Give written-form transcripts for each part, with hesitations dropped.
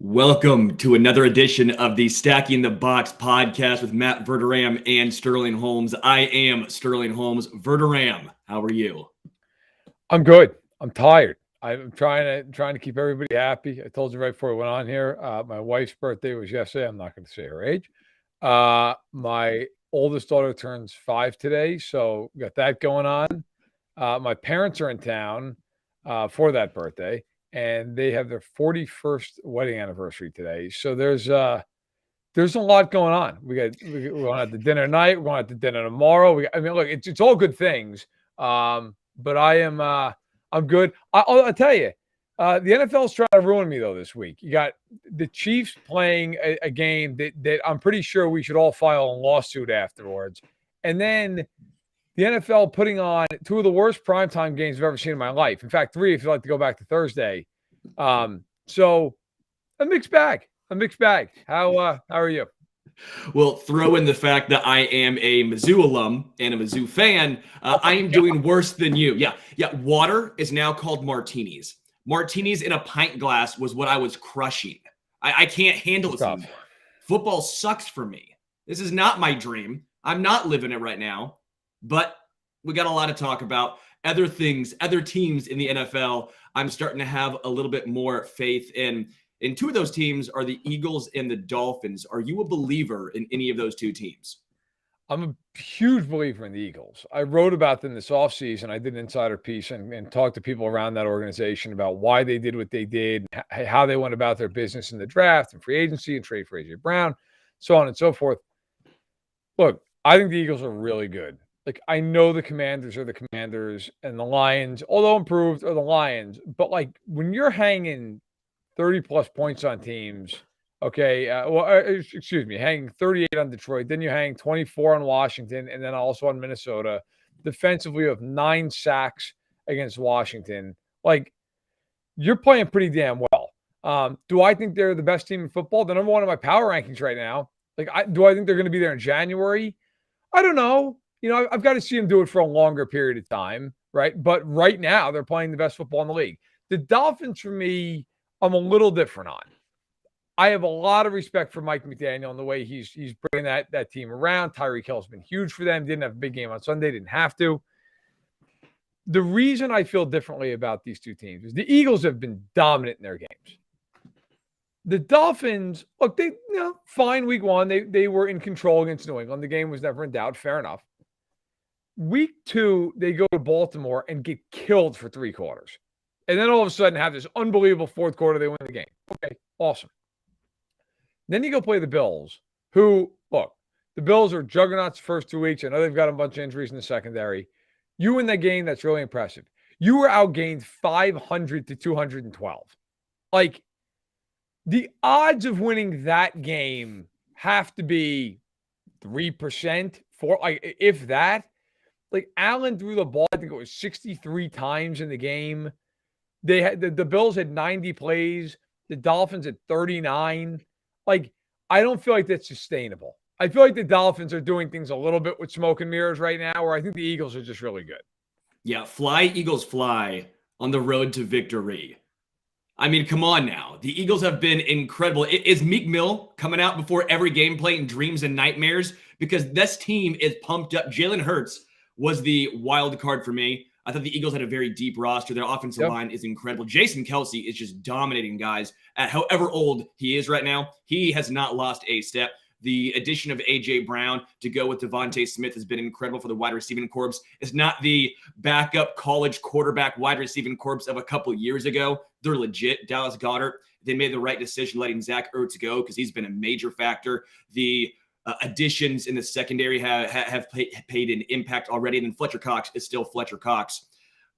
Welcome to another edition of the Stacking the Box podcast with Matt Verderame and Sterling Holmes. I am Sterling Holmes. Verderame, how are you? I'm good. I'm tired. I'm trying to keep everybody happy. I told you right before we went on here. My wife's birthday was yesterday. I'm not going to say her age. My oldest daughter turns 5 today, so we got that going on. My parents are in town for that birthday, and they have their 41st wedding anniversary today. So there's a lot going on. We're going out to dinner tonight. We're going out to dinner tomorrow. Look, it's all good things. But I'm good. I'll tell you, the NFL's trying to ruin me though this week. You got the Chiefs playing a game that I'm pretty sure we should all file a lawsuit afterwards, and then the NFL putting on two of the worst primetime games I've ever seen in my life. In fact, 3 if you like to go back to Thursday. So a mixed bag. How are you? Well, throw in the fact that I am a Mizzou alum and a Mizzou fan. I am doing worse than you. Yeah. Water is now called martinis. Martinis in a pint glass was what I was crushing. I can't handle this anymore. Football sucks for me. This is not my dream. I'm not living it right now. But we got a lot to talk about. Other things, other teams in the NFL, I'm starting to have a little bit more faith in. And two of those teams are the Eagles and the Dolphins. Are you a believer in any of those two teams? I'm a huge believer in the Eagles. I wrote about them this offseason. I did an insider piece and talked to people around that organization about why they did what they did, how they went about their business in the draft and free agency and trade for A.J. Brown, so on and so forth. Look, I think the Eagles are really good. Like, I know the Commanders are the Commanders and the Lions, although improved, are the Lions. But, like, when you're hanging 30-plus points on teams, okay, hanging 38 on Detroit, then you hang 24 on Washington, and then also on Minnesota. Defensively, you have 9 sacks against Washington. Like, you're playing pretty damn well. Do I think they're the best team in football? They're number one in my power rankings right now. Like, do I think they're going to be there in January? I don't know. You know, I've got to see them do it for a longer period of time, right? But right now, they're playing the best football in the league. The Dolphins, for me, I'm a little different on. I have a lot of respect for Mike McDaniel and the way he's bringing that team around. Tyreek Hill's been huge for them. Didn't have a big game on Sunday. Didn't have to. The reason I feel differently about these two teams is the Eagles have been dominant in their games. The Dolphins, look, fine week 1. They were in control against New England. The game was never in doubt. Fair enough. Week 2, they go to Baltimore and get killed for 3 quarters. And then all of a sudden have this unbelievable 4th quarter, they win the game. Okay, awesome. Then you go play the Bills, who, look, the Bills are juggernauts the first 2 weeks. I know they've got a bunch of injuries in the secondary. You win that game, that's really impressive. You were outgained 500 to 212. Like, the odds of winning that game have to be 3%, if that. Like, Allen threw the ball, I think it was 63 times in the game. They had the Bills had 90 plays. The Dolphins had 39. Like, I don't feel like that's sustainable. I feel like the Dolphins are doing things a little bit with smoke and mirrors right now, where I think the Eagles are just really good. Yeah, fly, Eagles, fly on the road to victory. I mean, come on now. The Eagles have been incredible. Is Meek Mill coming out before every game playing dreams and nightmares? Because this team is pumped up. Jalen Hurts was the wild card for me. I thought the Eagles had a very deep roster. Their offensive line is incredible. Jason Kelce is just dominating guys at however old he is right now. He has not lost a step. The addition of A.J. Brown to go with Devontae Smith has been incredible for the wide receiving corps. It's not the backup college quarterback wide receiving corps of a couple years ago. They're legit. Dallas Goedert, they made the right decision letting Zach Ertz go because he's been a major factor. The additions in the secondary have paid an impact already. And then Fletcher Cox is still Fletcher Cox.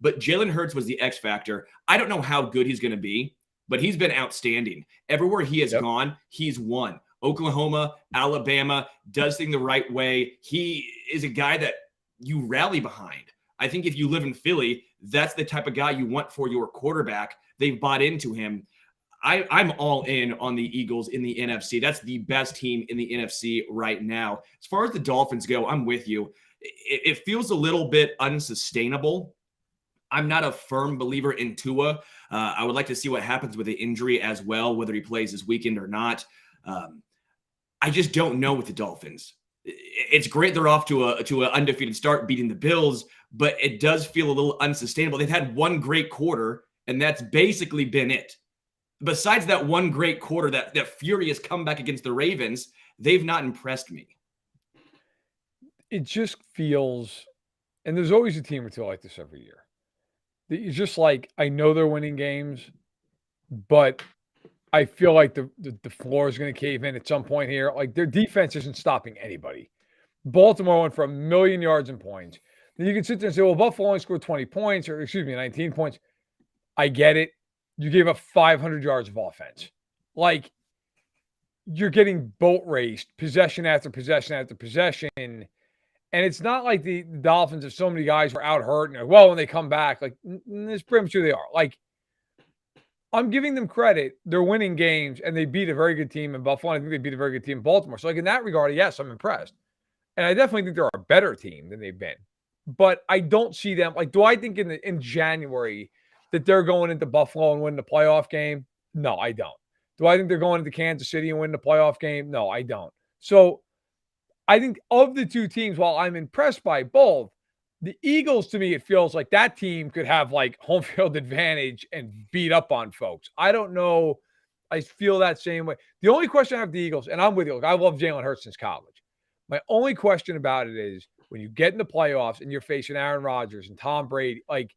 But Jalen Hurts was the X factor. I don't know how good he's going to be, but he's been outstanding. Everywhere he has gone, he's won. Oklahoma, Alabama, does things the right way. He is a guy that you rally behind. I think if you live in Philly, that's the type of guy you want for your quarterback. They've bought into him. I'm all in on the Eagles in the NFC. That's the best team in the NFC right now. As far as the Dolphins go, I'm with you. It feels a little bit unsustainable. I'm not a firm believer in Tua. I would like to see what happens with the injury as well, whether he plays this weekend or not. I just don't know with the Dolphins. It's great they're off to an undefeated start, beating the Bills, but it does feel a little unsustainable. They've had one great quarter, and that's basically been it. Besides that one great quarter, that furious comeback against the Ravens, they've not impressed me. It just feels, and there's always a team or two like this every year. It's just like, I know they're winning games, but I feel like the floor is going to cave in at some point here. Like, their defense isn't stopping anybody. Baltimore went for 1,000,000 yards and points. Then you can sit there and say, well, Buffalo only scored 20 points, or 19 points. I get it. You gave up 500 yards of offense. Like, you're getting boat raced possession after possession after possession. And it's not like the Dolphins, if so many guys were out hurt and when they come back, like, it's pretty much who they are. Like, I'm giving them credit. They're winning games, and they beat a very good team in Buffalo. I think they beat a very good team in Baltimore. So, like, in that regard, yes, I'm impressed. And I definitely think they're a better team than they've been. But I don't see them. Like, do I think in January that they're going into Buffalo and win the playoff game? No, I don't. Do I think they're going into Kansas City and win the playoff game? No, I don't. So I think of the two teams, while I'm impressed by both, the Eagles, to me, it feels like that team could have like home field advantage and beat up on folks. I don't know. I feel that same way. The only question I have with the Eagles, and I'm with you, look, I love Jalen Hurts since college. My only question about it is when you get in the playoffs and you're facing Aaron Rodgers and Tom Brady, like,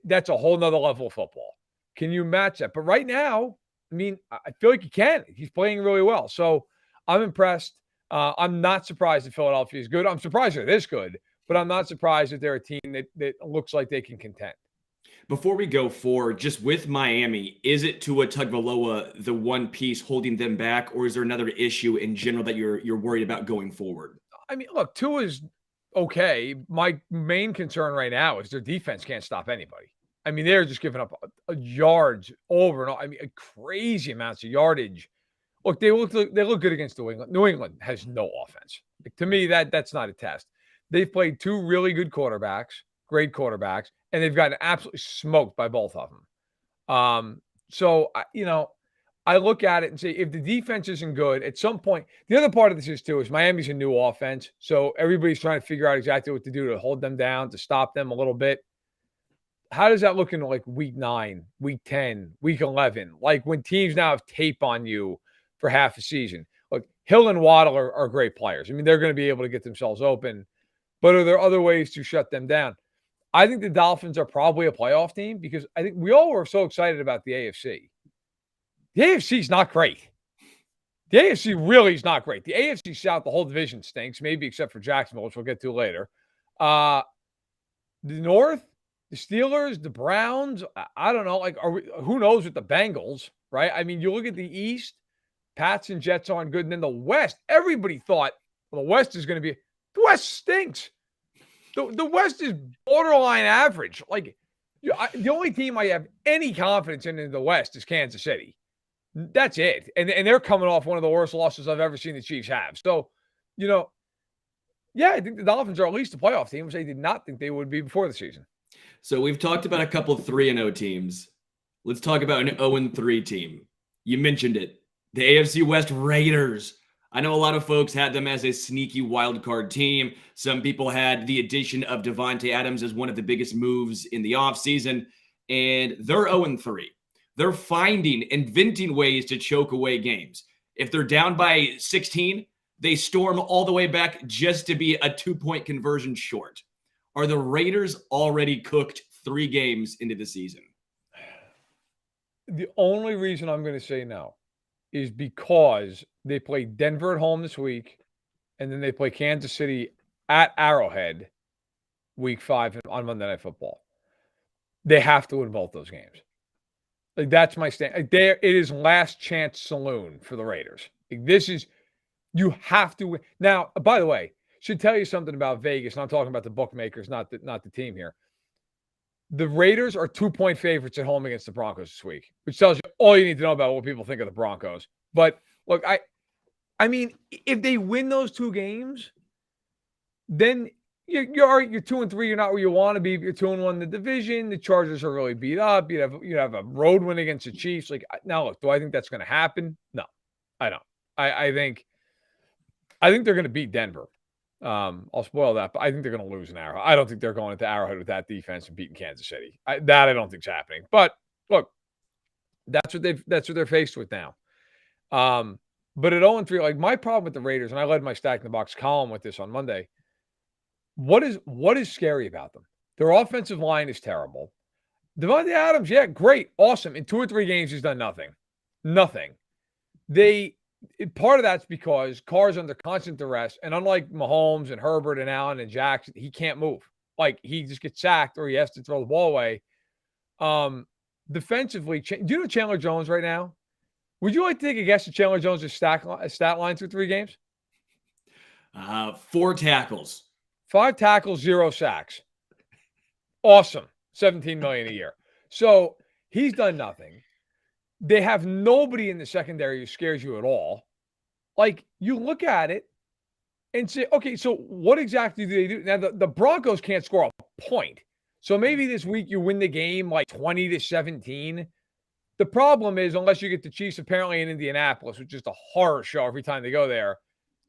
that's a whole nother level of football. Can you match that? But right now, I mean, I feel like you can. He's playing really well. So I'm impressed. I'm not surprised that Philadelphia is good. I'm surprised they're this good, but I'm not surprised that they're a team that looks like they can contend. Before we go forward, just with Miami, is it Tua Tagovailoa the one piece holding them back, or is there another issue in general that you're worried about going forward? I mean, look, Tua's okay. My main concern right now is their defense can't stop anybody. I mean, they're just giving up yards over and over. I mean, crazy amounts of yardage. Look, they look good against New England. New England has no offense. Like, to me, that's not a test. They've played two really good quarterbacks, great quarterbacks, and they've gotten absolutely smoked by both of them. So, I look at it and say, if the defense isn't good, at some point, the other part of this is too, is Miami's a new offense. So everybody's trying to figure out exactly what to do to hold them down, to stop them a little bit. How does that look in like week 9, week 10, week 11? Like, when teams now have tape on you for half a season. Look, Hill and Waddle are great players. I mean, they're going to be able to get themselves open. But are there other ways to shut them down? I think the Dolphins are probably a playoff team because I think we all were so excited about the AFC. The AFC is not great. The AFC really is not great. The AFC South, the whole division stinks, maybe except for Jacksonville, which we'll get to later. The North, the Steelers, the Browns, I don't know. Like, who knows with the Bengals, right? I mean, you look at the East, Pats and Jets aren't good. And then the West, everybody thought, well, the West is going to be – the West stinks. The West is borderline average. Like, the only team I have any confidence in the West is Kansas City. That's it. And they're coming off one of the worst losses I've ever seen the Chiefs have. So, I think the Dolphins are at least a playoff team, which I did not think they would be before the season. So we've talked about a couple 3-0 teams. Let's talk about an 0-3 team. You mentioned it. The AFC West Raiders. I know a lot of folks had them as a sneaky wild card team. Some people had the addition of Devontae Adams as one of the biggest moves in the offseason, and they're 0-3. They're inventing ways to choke away games. If they're down by 16, they storm all the way back just to be a 2-point conversion short. Are the Raiders already cooked 3 games into the season? The only reason I'm going to say no is because they play Denver at home this week, and then they play Kansas City at Arrowhead week 5 on Monday Night Football. They have to win both those games. Like, that's my stand. Like, it is last chance saloon for the Raiders. Like, you have to win. Now, by the way, should tell you something about Vegas, and I'm talking about the bookmakers, not the team here. The Raiders are 2-point favorites at home against the Broncos this week, which tells you all you need to know about what people think of the Broncos. But look, I mean, if they win those 2 games, then you're 2-3. You're not where you want to be. But you're 2-1 in the division. The Chargers are really beat up. You'd have a road win against the Chiefs. Like, now, look, do I think that's going to happen? No, I don't. I think they're going to beat Denver. I'll spoil that, but I think they're going to lose in Arrowhead. I don't think they're going into Arrowhead with that defense and beating Kansas City. I don't think's happening. But look, that's what they're faced with now. But at 0-3, like, my problem with the Raiders, and I led my Stack in the Box column with this on Monday. What is scary about them? Their offensive line is terrible. Devontae Adams, yeah, great, awesome. In 2 or 3 games, he's done nothing. Nothing. Part of that's because Carr's under constant duress, and unlike Mahomes and Herbert and Allen and Jackson, he can't move. Like, he just gets sacked or he has to throw the ball away. Defensively, do you know Chandler Jones right now? Would you like to take a guess at Chandler Jones' stat line through 3 games? 4 tackles. 5 tackles, 0 sacks. Awesome. $17 million a year. So he's done nothing. They have nobody in the secondary who scares you at all. Like, you look at it and say, okay, so what exactly do they do? Now, the Broncos can't score a point. So maybe this week you win the game like 20-17. The problem is, unless you get the Chiefs apparently in Indianapolis, which is a horror show every time they go there,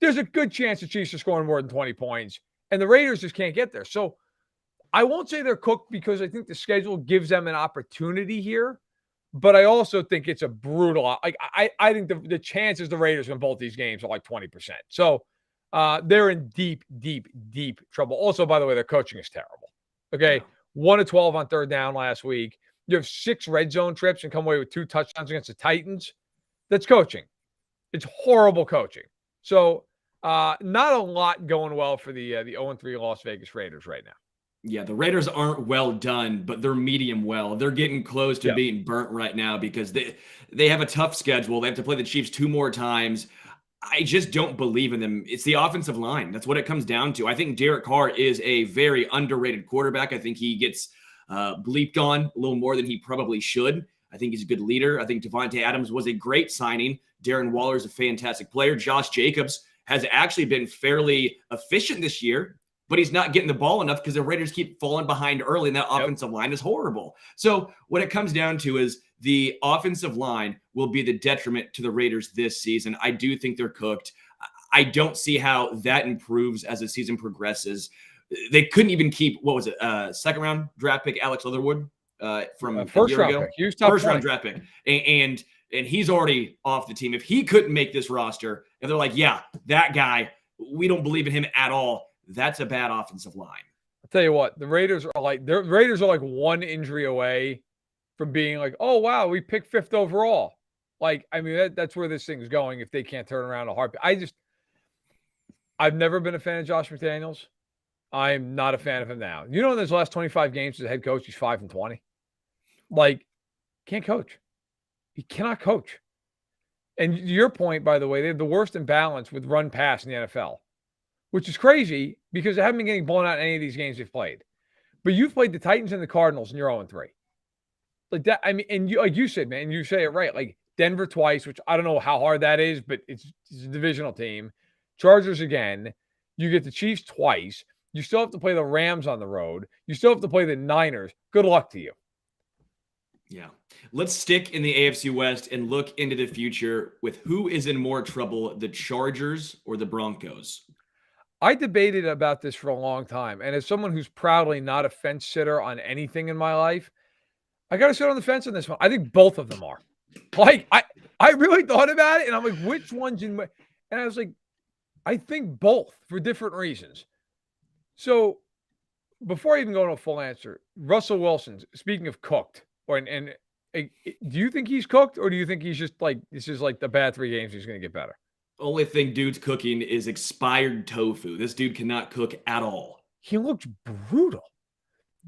there's a good chance the Chiefs are scoring more than 20 points. And the Raiders just can't get there. So I won't say they're cooked because I think the schedule gives them an opportunity here. But I also think it's a brutal. Like, I think the chances the Raiders win both these games are like 20%. So they're in deep, deep, deep trouble. Also, by the way, their coaching is terrible. Okay. 1 of 12 on 3rd down last week. You have 6 red zone trips and come away with 2 touchdowns against the Titans. That's coaching. It's horrible coaching. So not a lot going well for the 0-3 Las Vegas Raiders right now. Yeah, the Raiders aren't well done, but they're medium well. They're getting close to being burnt right now because they have a tough schedule. They have to play the Chiefs 2 more times. I just don't believe in them. It's the offensive line. That's what it comes down to. I think Derek Carr is a very underrated quarterback. I think he gets bleeped on a little more than he probably should. I think he's a good leader. I think Devontae Adams was a great signing. Darren Waller is a fantastic player. Josh Jacobs has actually been fairly efficient this year, but he's not getting the ball enough because the Raiders keep falling behind early, and that offensive line is horrible. So what it comes down to is the offensive line will be the detriment to the Raiders this season. I do think they're cooked. I don't see how that improves as the season progresses. They couldn't even keep, what was it, second-round draft pick Alex Leatherwood from a year ago? First-round draft pick. And he's already off the team. If he couldn't make this roster, and they're like, yeah, that guy, we don't believe in him at all, that's a bad offensive line. I'll tell you what, the Raiders are like 1 injury away from being like, oh, wow, we picked 5th overall. Like, I mean, that's where this thing's going if they can't turn around a heartbeat. I've never been a fan of Josh McDaniels. I'm not a fan of him now. You know, in his last 25 games as a head coach, he's 5-20. Like, can't coach. He cannot coach. And to your point, by the way, they have the worst imbalance with run pass in the NFL, which is crazy because they haven't been getting blown out in any of these games they've played. But you've played the Titans and the Cardinals, and you're 0-3. Like that, I mean, and you, like you said, man, you say it right. Like Denver twice, which I don't know how hard that is, but it's a divisional team. Chargers again. You get the Chiefs twice. You still have to play the Rams on the road. You still have to play the Niners. Good luck to you. Yeah. Let's stick in the AFC West and look into the future with who is in more trouble, the Chargers or the Broncos. I debated about this for a long time. And as someone who's proudly not a fence sitter on anything in my life, I got to sit on the fence on this one. I think both of them are. Like, I really thought about it, and I'm like, which one's in my... And I was like, I think both for different reasons. So before I even go into a full answer, Russell Wilson, speaking of cooked, do you think he's cooked, or do you think he's just like, this is like the bad 3 games, he's going to get better? Only thing dude's cooking is expired tofu. This dude cannot cook at all. He looks brutal.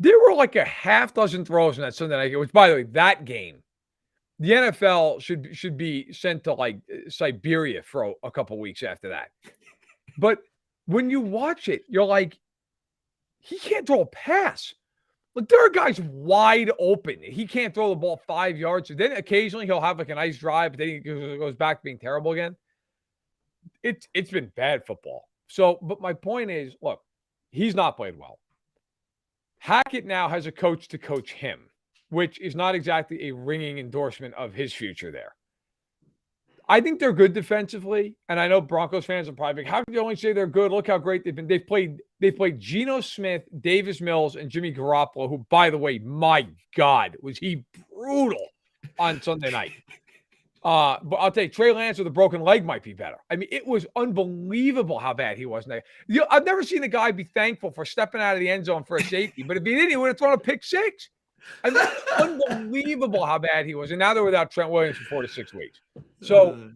There were like a half dozen throws in that Sunday night game, which, by the way, that game, the NFL should be sent to like Siberia for a couple weeks after that. But when you watch it, you're like, he can't throw a pass. Like, there are guys wide open. He can't throw the ball 5 yards. Then occasionally he'll have like a nice drive, but then he goes back to being terrible again. It's been bad football. So, but my point is, look, He's not played well. Hackett now has a coach to coach him, which is not exactly a ringing endorsement of his future there. I think they're good defensively, and I know Broncos fans are probably like, how can you only say they're good? Look how great they've been. They've played Geno Smith, Davis Mills, and Jimmy Garoppolo, who, by the way, my God, was he brutal on Sunday night. But I'll tell you, Trey Lance with a broken leg might be better. I mean, it was unbelievable how bad he was. I've never seen a guy be thankful for stepping out of the end zone for a safety, but if he didn't, he would have thrown a pick six. I mean, unbelievable how bad he was. And now they're without Trent Williams for 4 to 6 weeks. So,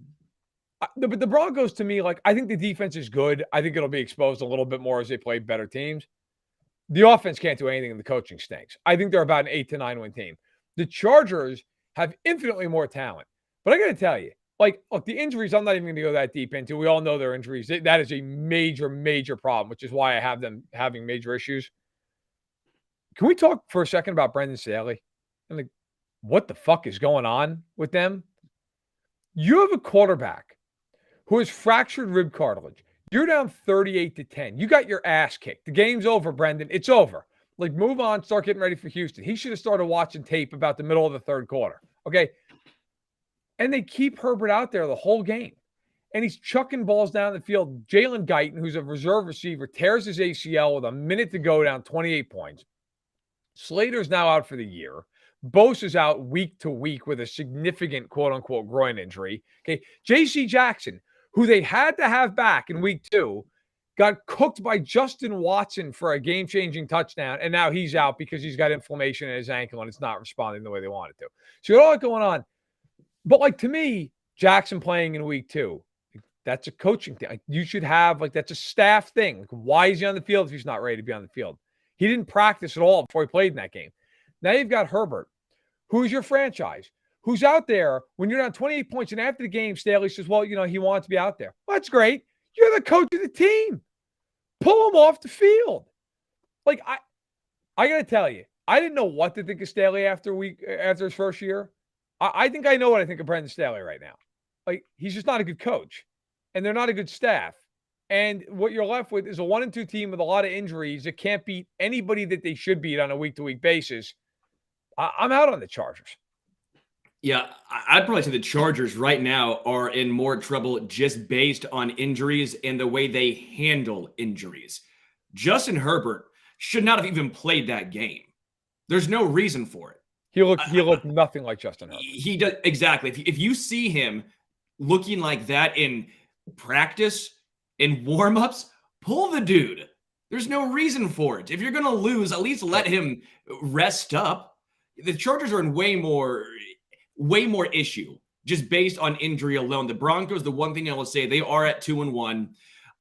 but the Broncos, to me, like, I think the defense is good. I think it'll be exposed a little bit more as they play better teams. The offense can't do anything, and the coaching stinks. I think they're about an 8 to 9 win team. The Chargers have infinitely more talent. But I got to tell you, like, look, the injuries, I'm not even going to go that deep into. We all know their injuries. That is a major, major problem, which is why I have them having major issues. Can we talk for a second about Brendan Staley? And like, what the fuck is going on with them? You have a quarterback who has fractured rib cartilage. You're down 38 to 10. You got your ass kicked. The game's over, Brendan. It's over. Like, move on. Start getting ready for Houston. He should have started watching tape about the middle of the third quarter. Okay. And they keep Herbert out there the whole game. And he's chucking balls down the field. Jalen Guyton, who's a reserve receiver, tears his ACL with a minute to go, down 28 points. Slater's now out for the year. Bosa's out week to week with a significant quote-unquote groin injury. Okay, J.C. Jackson, who they had to have back in week 2, got cooked by Justin Watson for a game-changing touchdown, and now he's out because he's got inflammation in his ankle and it's not responding the way they want it to. So you got all that going on. But, like, to me, Jackson playing in week 2, that's a coaching thing. Like, you should have, like, that's a staff thing. Like, why is he on the field if he's not ready to be on the field? He didn't practice at all before he played in that game. Now you've got Herbert, who's your franchise, who's out there when you're down 28 points. And after the game, Staley says, well, you know, he wanted to be out there. Well, that's great. You're the coach of the team. Pull him off the field. Like, I got to tell you, I didn't know what to think of Staley after his first year. I think I know what I think of Brendan Staley right now. Like, he's just not a good coach, and they're not a good staff. And what you're left with is a 1-2 team with a lot of injuries that can't beat anybody that they should beat on a week-to-week basis. I'm out on the Chargers. Yeah, I'd probably say the Chargers right now are in more trouble just based on injuries and the way they handle injuries. Justin Herbert should not have even played that game. There's no reason for it. He looked nothing like Justin Herbert. He does exactly. If you see him looking like that in practice, in warm-ups, pull the dude. There's no reason for it. If you're going to lose, at least let him rest up. The Chargers are in way more issue just based on injury alone. The Broncos, the one thing I will say, they are at 2-1.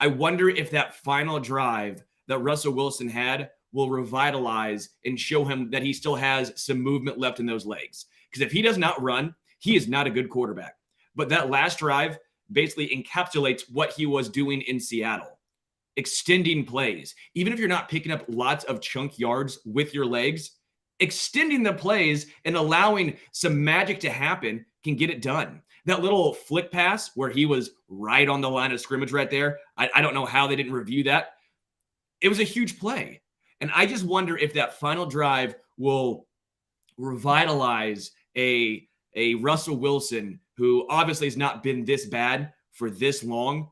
I wonder if that final drive that Russell Wilson had will revitalize and show him that he still has some movement left in those legs. Because if he does not run, he is not a good quarterback. But that last drive basically encapsulates what he was doing in Seattle. Extending plays. Even if you're not picking up lots of chunk yards with your legs, extending the plays and allowing some magic to happen can get it done. That little flick pass where he was right on the line of scrimmage right there, I don't know how they didn't review that. It was a huge play. And I just wonder if that final drive will revitalize a Russell Wilson who obviously has not been this bad for this long.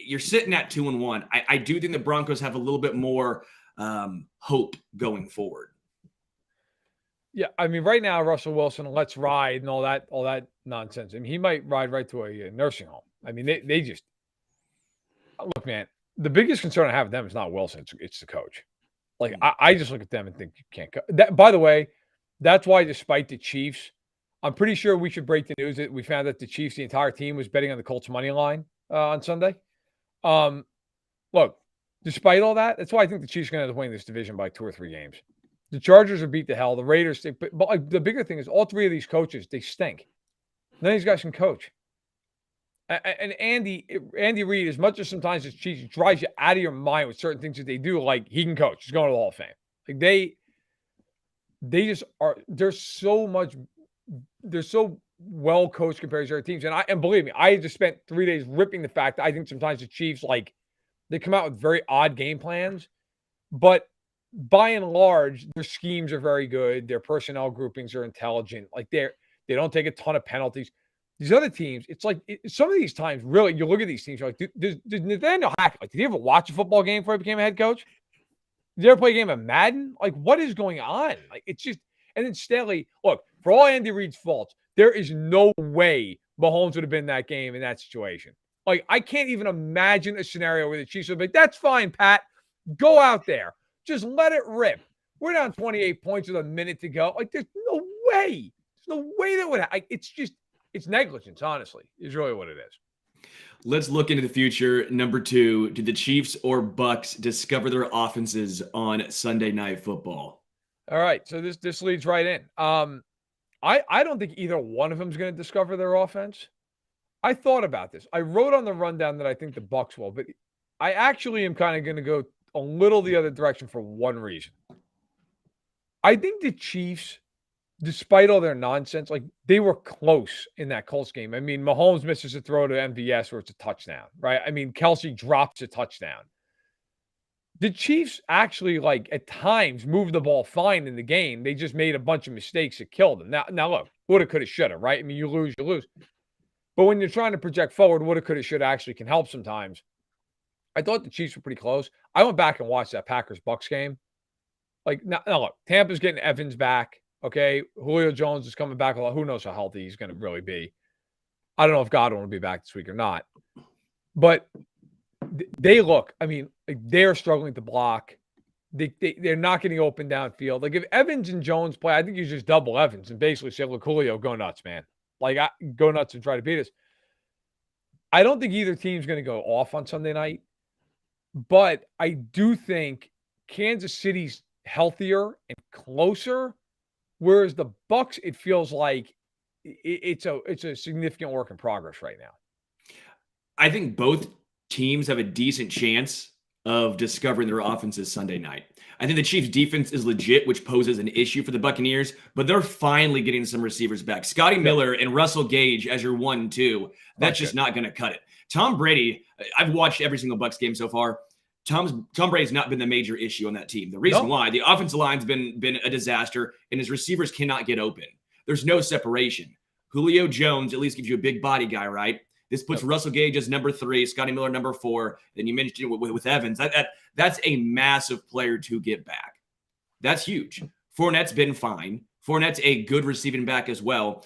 You're sitting at 2-1. I do think the Broncos have a little bit more hope going forward. Yeah, I mean, right now, Russell Wilson, let's ride and all that nonsense. I mean, he might ride right to a nursing home. I mean, they just look, man. The biggest concern I have with them is not Wilson; it's the coach. Like, I just look at them and think you can't go. By the way, that's why, despite the Chiefs, I'm pretty sure we should break the news that we found that the Chiefs, the entire team, was betting on the Colts money line on Sunday. Look, despite all that, that's why I think the Chiefs are going to win this division by 2 or 3 games. The Chargers are beat to hell. The Raiders, but like, the bigger thing is all 3 of these coaches, they stink. None of these guys can coach. And Andy Reid, as much as sometimes it's cheesy, drives you out of your mind with certain things that they do. Like, he can coach. He's going to the Hall of Fame. Like, they just are. They're so well coached compared to other teams. And believe me, I just spent 3 days ripping the fact that I think sometimes the Chiefs, like, they come out with very odd game plans But by and large, their schemes are very good. Their personnel groupings are intelligent. Like they don't take a ton of penalties. These other teams, it's like some of these times, really, you look at these teams, you're like, did Nathaniel Hackett, like, did he ever watch a football game before he became a head coach? Did you ever play a game of Madden? Like, what is going on? Like, it's just, and then Staley, look, for all Andy Reid's faults, there is no way Mahomes would have been in that game in that situation. Like, I can't even imagine a scenario where the Chiefs would be like, that's fine, Pat. Go out there. Just let it rip. We're down 28 points with a minute to go. Like, there's no way. There's no way that would happen. It's just, it's negligence, honestly, is really what it is. Let's look into the future. Number 2, do the Chiefs or Bucks discover their offenses on Sunday Night Football? All right, so this leads right in. I don't think either one of them is going to discover their offense. I thought about this. I wrote on the rundown that I think the Bucks will, but I actually am kind of going to go a little the other direction for one reason. I think the Chiefs, despite all their nonsense, like they were close in that Colts game. I mean, Mahomes misses a throw to MVS where it's a touchdown, right? I mean, Kelsey drops a touchdown. The Chiefs actually, like, at times moved the ball fine in the game. They just made a bunch of mistakes that killed them. Now look, woulda, coulda, shoulda, right? I mean, you lose, you lose. But when you're trying to project forward, woulda, coulda, shoulda actually can help sometimes. I thought the Chiefs were pretty close. I went back and watched that Packers-Bucks game. Like, now look, Tampa's getting Evans back, okay? Julio Jones is coming back a lot. Who knows how healthy he's going to really be. I don't know if Godwin will be back this week or not. But they look, I mean, like they're struggling to block. They're not getting open downfield. Like if Evans and Jones play, I think you just double Evans and basically say, look, Julio, go nuts, man. Like, go nuts and try to beat us. I don't think either team's going to go off on Sunday night, but I do think Kansas City's healthier and closer, whereas the Bucks, it feels like it's a significant work in progress right now. I think both teams have a decent chance of discovering their offenses Sunday night. I think the Chiefs' defense is legit, which poses an issue for the Buccaneers, but they're finally getting some receivers back. Scotty Miller and Russell Gage as your 1-2, that's just not going to cut it. Tom Brady, I've watched every single Bucs game so far. Tom Brady's not been the major issue on that team. The reason why, the offensive line's been a disaster, and his receivers cannot get open. There's no separation. Julio Jones at least gives you a big body guy, right? This puts Russell Gage as number 3, Scotty Miller number 4. Then you mentioned it with Evans. That's a massive player to get back. That's huge. Fournette's been fine. Fournette's a good receiving back as well.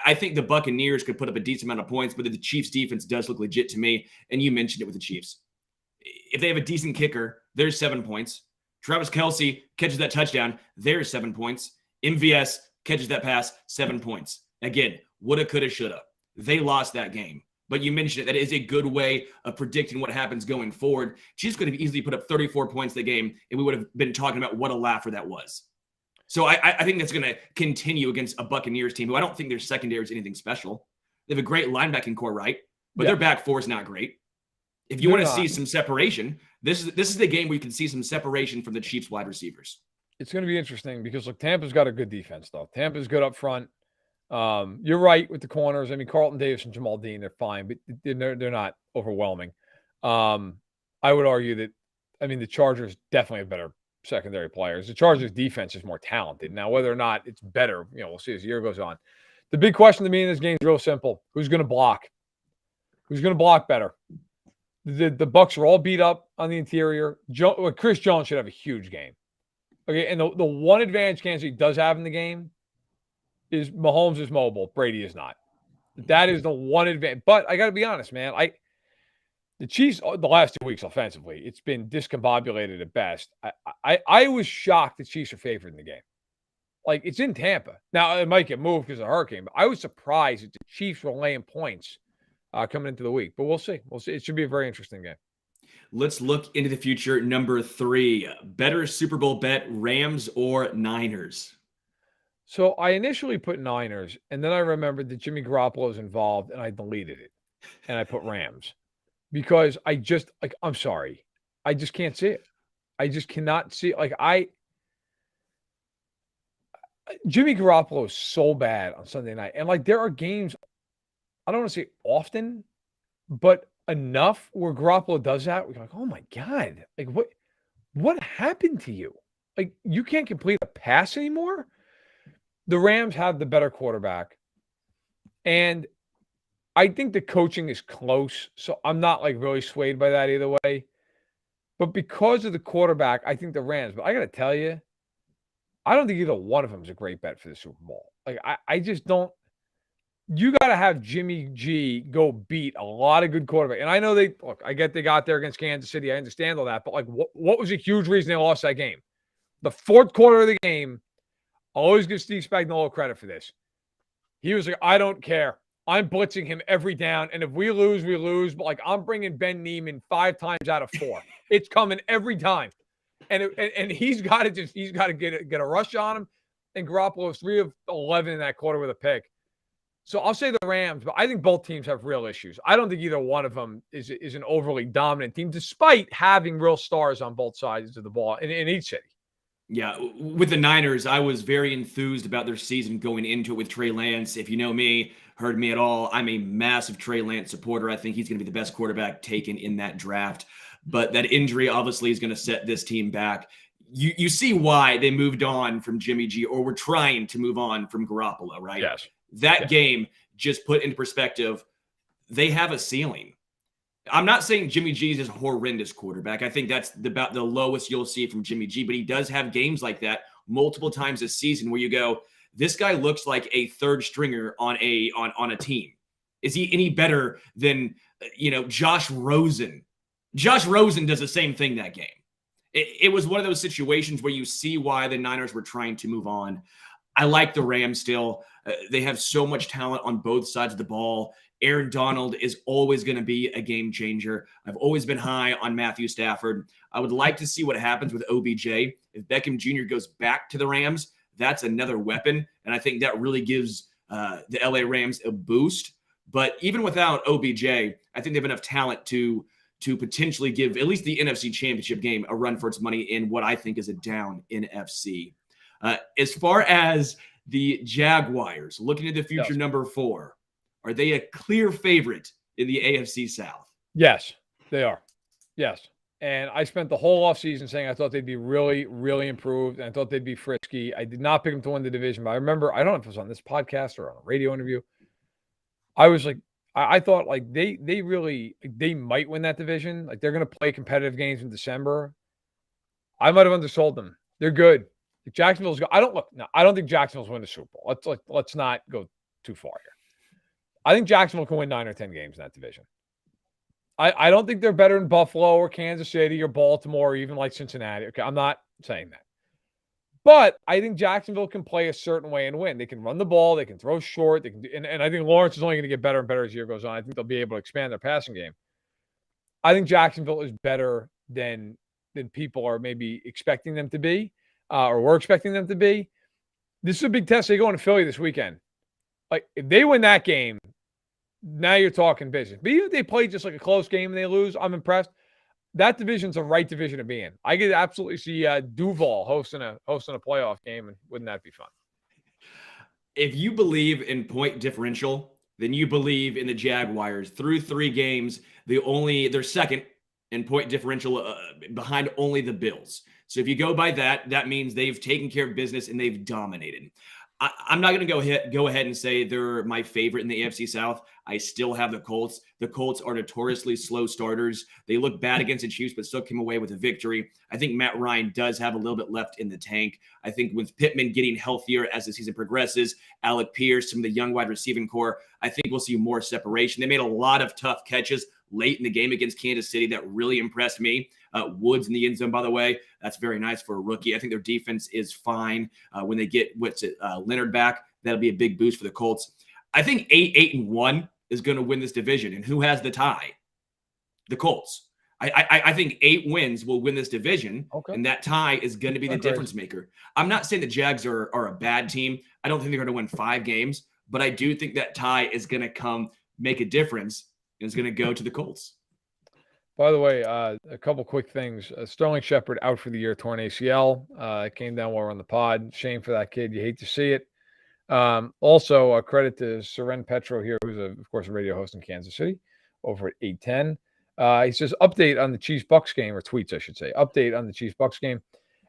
I think the Buccaneers could put up a decent amount of points, but the Chiefs' defense does look legit to me, and you mentioned it with the Chiefs. If they have a decent kicker, there's 7 points. Travis Kelce catches that touchdown, there's 7 points. MVS catches that pass, 7 points. Again, woulda, coulda, shoulda. They lost that game. But you mentioned it. That is a good way of predicting what happens going forward. Chiefs could have easily put up 34 points that game, and we would have been talking about what a laugher that was. So I think that's going to continue against a Buccaneers team who I don't think their secondary is anything special. They have a great linebacking core, right? But their back four is not great. If you want to see some separation, this is the game where you can see some separation from the Chiefs wide receivers. It's going to be interesting because, look, Tampa's got a good defense, though. Tampa's good up front. You're right with the corners. I mean, Carlton Davis and Jamal Dean, they're fine, but they're not overwhelming. I would argue that, I mean, the Chargers definitely have better secondary players. The Chargers defense is more talented. Now, whether or not it's better, we'll see as the year goes on. The big question to me in this game is real simple. Who's going to block? Who's going to block better? The Bucs are all beat up on the interior. Chris Jones should have a huge game. Okay, and the one advantage Kansas City does have in the game is Mahomes is mobile. Brady is not. That is the one advantage. But I got to be honest, man. The Chiefs, the last 2 weeks offensively, it's been discombobulated at best. I was shocked the Chiefs are favored in the game. Like, it's in Tampa. Now, it might get moved because of the hurricane, but I was surprised that the Chiefs were laying points coming into the week. But we'll see. We'll see. It should be a very interesting game. Let's look into the future. Number 3, better Super Bowl bet, Rams or Niners? So I initially put Niners, and then I remembered that Jimmy Garoppolo is involved, and I deleted it. And I put Rams. Because I'm sorry. I just can't see it. I just cannot see it. Jimmy Garoppolo is so bad on Sunday night. And there are games, I don't want to say often, but enough where Garoppolo does that. We're like, oh my God. what happened to you? Like, you can't complete a pass anymore? The Rams have the better quarterback. And I think the coaching is close. So I'm not like really swayed by that either way. But because of the quarterback, I think the Rams. But I got to tell you, I don't think either one of them is a great bet for the Super Bowl. Like, I just don't. You got to have Jimmy G go beat a lot of good quarterbacks. And I know I get they got there against Kansas City. I understand all that. But like, what was a huge reason they lost that game? The fourth quarter of the game, I always give Steve Spagnuolo credit for this. He was like, I don't care. I'm blitzing him every down. And if we lose, we lose. But like, I'm bringing Ben Neiman 5 times out of 4. It's coming every time. And he's got to get a rush on him. And Garoppolo's 3 of 11 in that quarter with a pick. So I'll say the Rams, but I think both teams have real issues. I don't think either one of them is an overly dominant team, despite having real stars on both sides of the ball in each city. Yeah, with the Niners, I was very enthused about their season going into it with Trey Lance. If you know me, heard me at all, I'm a massive Trey Lance supporter. I think he's going to be the best quarterback taken in that draft. But that injury obviously is going to set this team back. You see why they moved on from Jimmy G, or were trying to move on from Garoppolo, right? Yes. That game just put into perspective, they have a ceiling. I'm not saying Jimmy G is a horrendous quarterback. I think that's about the lowest you'll see from Jimmy G, but he does have games like that multiple times this season where you go, this guy looks like a third stringer on a team. Is he any better than, Josh Rosen? Josh Rosen does the same thing that game. It was one of those situations where you see why the Niners were trying to move on. I like the Rams still. They have so much talent on both sides of the ball. Aaron Donald is always going to be a game changer. I've always been high on Matthew Stafford. I would like to see what happens with OBJ. If Beckham Jr. goes back to the Rams, that's another weapon. And I think that really gives the LA Rams a boost. But even without OBJ, I think they have enough talent to potentially give at least the NFC Championship game a run for its money in what I think is a down NFC. As far as the Jaguars, looking at the future, Yes. number 4, are they a clear favorite in the AFC South? Yes, they are. Yes. And I spent the whole offseason saying I thought they'd be really, really improved, and I thought they'd be frisky. I did not pick them to win the division, but I remember, I don't know if it was on this podcast or on a radio interview, I was like, I thought like they might win that division. Like, they're going to play competitive games in December. I might have undersold them. They're good. If Jacksonville's go, I don't think Jacksonville's win the Super Bowl. Let's not go too far here. I think Jacksonville can win 9 or 10 games in that division. I don't think they're better than Buffalo or Kansas City or Baltimore or even like Cincinnati. Okay, I'm not saying that. But I think Jacksonville can play a certain way and win. They can run the ball. They can throw short. They can and I think Lawrence is only going to get better and better as the year goes on. I think they'll be able to expand their passing game. I think Jacksonville is better than people are maybe expecting them to be, or we're expecting them to be. This is a big test. They go into Philly this weekend. Like, if they win that game, now you're talking business. But even if they play just like a close game and they lose, I'm impressed. That division's a right division to be in. I could absolutely see Duval hosting a playoff game, and wouldn't that be fun? If you believe in point differential, then you believe in the Jaguars. Through 3 games, they're second in point differential behind only the Bills. So if you go by that, that means they've taken care of business and they've dominated. I'm not going to go ahead and say they're my favorite in the AFC South. I still have the Colts. The Colts are notoriously slow starters. They look bad against the Chiefs, but still came away with a victory. I think Matt Ryan does have a little bit left in the tank. I think with Pittman getting healthier as the season progresses, Alec Pierce, some of the young wide receiving core, I think we'll see more separation. They made a lot of tough catches late in the game against Kansas City that really impressed me. Woods in the end zone, by the way, that's very nice for a rookie. I think their defense is fine. When they get Leonard back, that'll be a big boost for the Colts. I think 8-1 is going to win this division. And who has the tie? The Colts. I think 8 wins will win this division, and that tie is going to be the difference maker. I'm not saying the Jags are a bad team. I don't think they're going to win 5 games, but I do think that tie is going to make a difference, and it's going to go to the Colts. By the way, a couple quick things. Sterling Shepard out for the year, torn ACL. Came down while we're on the pod. Shame for that kid. You hate to see it. Also, credit to Seren Petro here, who's, of course, a radio host in Kansas City over at 810. He says, update on the Chiefs-Bucks game, or tweets, I should say. Update on the Chiefs-Bucks game.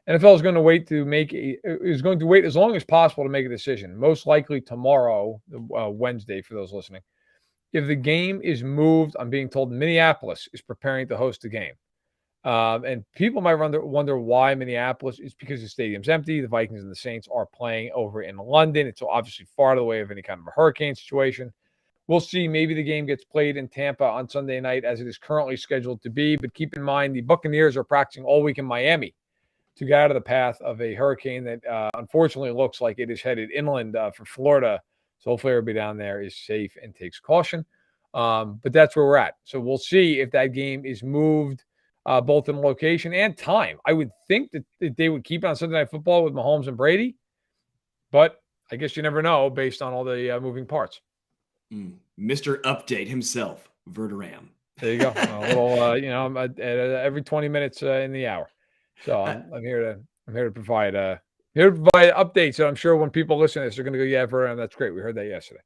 NFL is going to wait as long as possible to make a decision, most likely tomorrow, Wednesday, for those listening. If the game is moved, I'm being told Minneapolis is preparing to host the game. And people might wonder why Minneapolis. It's because the stadium's empty. The Vikings and the Saints are playing over in London. It's obviously far away of any kind of a hurricane situation. We'll see. Maybe the game gets played in Tampa on Sunday night as it is currently scheduled to be. But keep in mind, the Buccaneers are practicing all week in Miami to get out of the path of a hurricane that unfortunately looks like it is headed inland for Florida. So hopefully everybody down there is safe and takes caution. But that's where we're at. So we'll see if that game is moved both in location and time. I would think that they would keep it on Sunday Night Football with Mahomes and Brady. But I guess you never know based on all the moving parts. Mr. Update himself, Verderame. There you go. A little, I'm at every 20 minutes in the hour. So I'm here to provide updates. So I'm sure when people listen to this, they're going to go, yeah, Verderame, that's great. We heard that yesterday.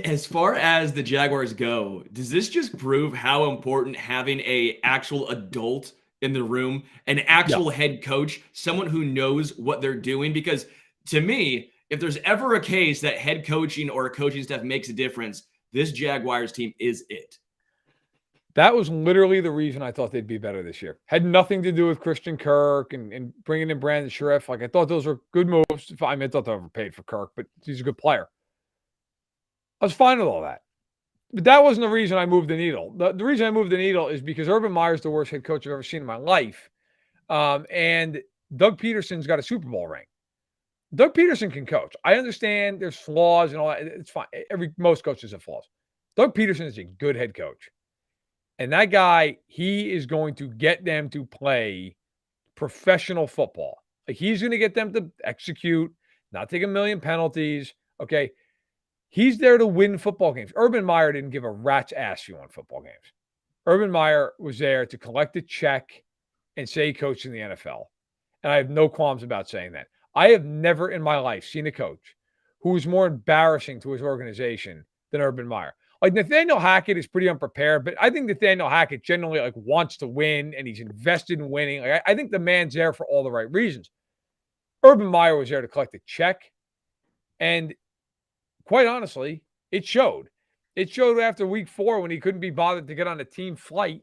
As far as the Jaguars go, does this just prove how important having a actual adult in the room, an actual head coach, someone who knows what they're doing? Because to me, if there's ever a case that head coaching or coaching staff makes a difference, this Jaguars team is it. That was literally the reason I thought they'd be better this year. Had nothing to do with Christian Kirk and bringing in Brandon Sheriff. Like, I thought those were good moves. I thought they overpaid for Kirk, but he's a good player. I was fine with all that. But that wasn't the reason I moved the needle. The reason I moved the needle is because Urban Meyer's the worst head coach I've ever seen in my life. And Doug Peterson's got a Super Bowl ring. Doug Peterson can coach. I understand there's flaws and all that. It's fine. Most coaches have flaws. Doug Peterson is a good head coach. And that guy, he is going to get them to play professional football. Like, he's going to get them to execute, not take a million penalties. Okay. He's there to win football games. Urban Meyer didn't give a rat's ass if you won football games. Urban Meyer was there to collect a check and say he coached in the NFL. And I have no qualms about saying that. I have never in my life seen a coach who was more embarrassing to his organization than Urban Meyer. Like, Nathaniel Hackett is pretty unprepared, but I think Nathaniel Hackett generally wants to win and he's invested in winning. Like, I think the man's there for all the right reasons. Urban Meyer was there to collect a check, and quite honestly, it showed. It showed after week 4 when he couldn't be bothered to get on a team flight,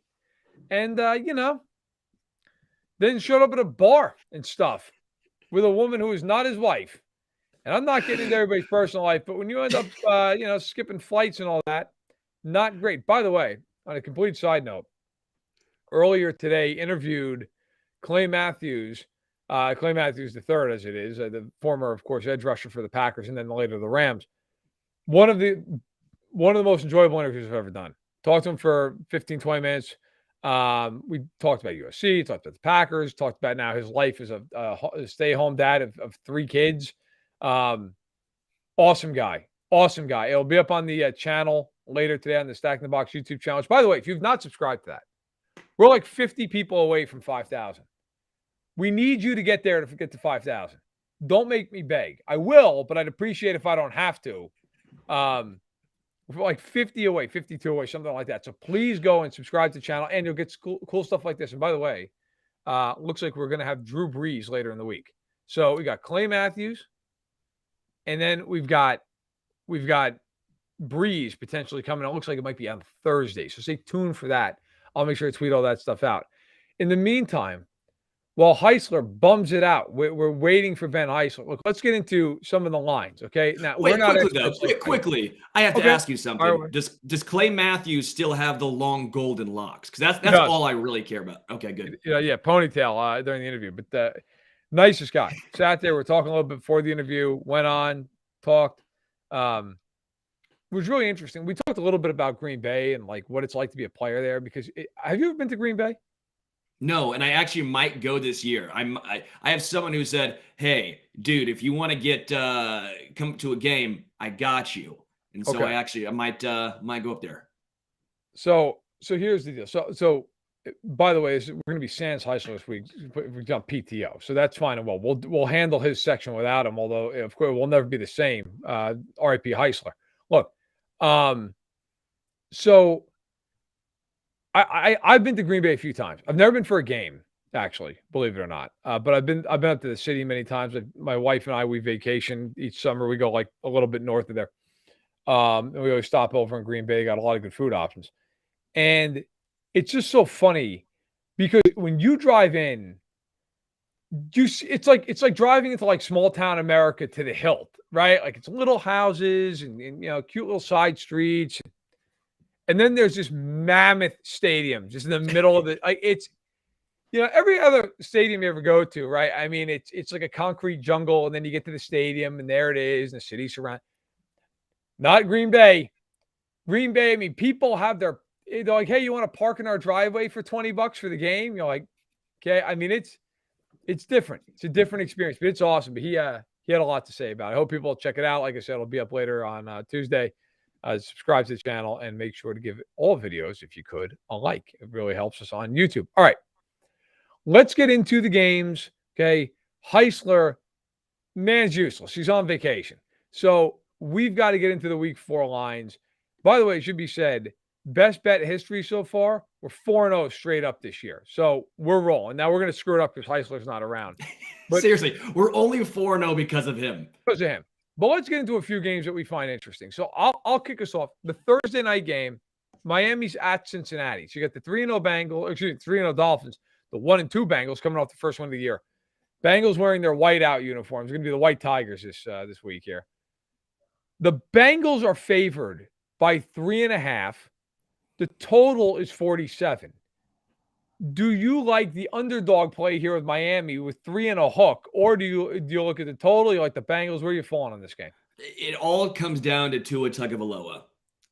and then showed up at a bar and stuff with a woman who is not his wife. And I'm not getting into everybody's personal life, but when you end up, skipping flights and all that, not great. By the way, on a complete side note, earlier today interviewed Clay Matthews III, as it is, the former, of course, edge rusher for the Packers and then later the Rams. One of the most enjoyable interviews I've ever done. Talked to him for 15, 20 minutes. We talked about USC, talked about the Packers, talked about now his life as a stay-home dad of 3 kids. Awesome guy. It'll be up on the channel later today on the Stack in the Box YouTube channel. Which, by the way, if you've not subscribed to that, we're like 50 people away from 5,000. We need you to get there to get to 5,000. Don't make me beg. I will, but I'd appreciate if I don't have to. We're like 50 away, 52 away, something like that. So please go and subscribe to the channel, and you'll get cool stuff like this. And by the way, looks like we're going to have Drew Brees later in the week. So we got Clay Matthews, and then we've got Brees potentially coming. It looks like it might be on Thursday. So stay tuned for that. I'll make sure to tweet all that stuff out. In the meantime, while Heisler bums it out, we're waiting for Ben Heisler. Look, let's get into some of the lines, okay? Now, Wait, we're not quickly. I have to ask you something. Right. Does Clay Matthews still have the long golden locks? Because that's all I really care about. Okay, good. Yeah, ponytail during the interview. But nicest guy. Sat there. We're talking a little bit before the interview. Went on, talked. It was really interesting. We talked a little bit about Green Bay and like what it's like to be a player there. Because have you ever been to Green Bay? No, and I actually might go this year. I have someone who said, "Hey, dude, if you want to get come to a game, I got you." And so I might go up there. So here's the deal. So by the way, we're going to be sans Heisler this week. We've done PTO, so that's fine and well. We'll handle his section without him. Although of course we'll never be the same. RIP Heisler. Look, so I've been to Green Bay a few times. I've never been for a game, actually, believe it or not. But I've been up to the city many times. My wife and I, we vacation each summer. We go like a little bit north of there. And we always stop over in Green Bay. Got a lot of good food options. And it's just so funny because when you drive in, it's like driving into like small town America to the hilt, right? Like it's little houses and cute little side streets. And then there's this mammoth stadium just in the middle of it. Like it's, every other stadium you ever go to, right? I mean, it's like a concrete jungle, and then you get to the stadium, and there it is, and the city surround. Not Green Bay. Green Bay. I mean, people have they're like, hey, you want to park in our driveway for $20 for the game? You're like, okay. I mean, it's different. It's a different experience, but it's awesome. But he had a lot to say about it. I hope people will check it out. Like I said, it'll be up later on Tuesday. Subscribe to the channel and make sure to give all videos, if you could, a like. It really helps us on YouTube. All right. Let's get into the games. Okay. Heisler, man's useless. He's on vacation. So we've got to get into the week 4 lines. By the way, it should be said, best bet history so far, we're 4-0 straight up this year. So we're rolling. Now we're going to screw it up because Heisler's not around. But seriously, we're only 4-0 because of him. Because of him. But let's get into a few games that we find interesting. So I'll kick us off. The Thursday night game, Miami's at Cincinnati. So you got the 3-0 Bengals, 3-0 Dolphins, the 1-2 Bengals coming off the first one of the year. Bengals wearing their whiteout uniforms. It's going to be the White Tigers this week here. The Bengals are favored by 3.5. The total is 47. Do you like the underdog play here with Miami with 3 and a hook, or do you look at the total? You like the Bengals? Where are you falling on this game? It all comes down to Tua Tagovailoa,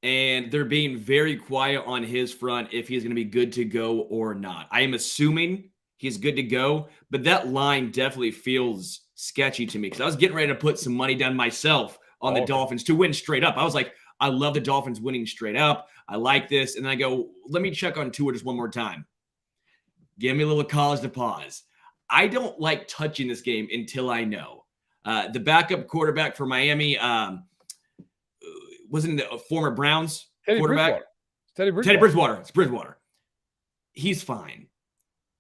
and they're being very quiet on his front if he's going to be good to go or not. I am assuming he's good to go, but that line definitely feels sketchy to me because I was getting ready to put some money down myself on the Dolphins to win straight up. I was like, I love the Dolphins winning straight up. I like this. And then I go, let me check on Tua just one more time. Give me a little cause to pause. I don't like touching this game until I know. The backup quarterback for Miami wasn't the former Browns quarterback. Teddy Bridgewater. It's Bridgewater. He's fine.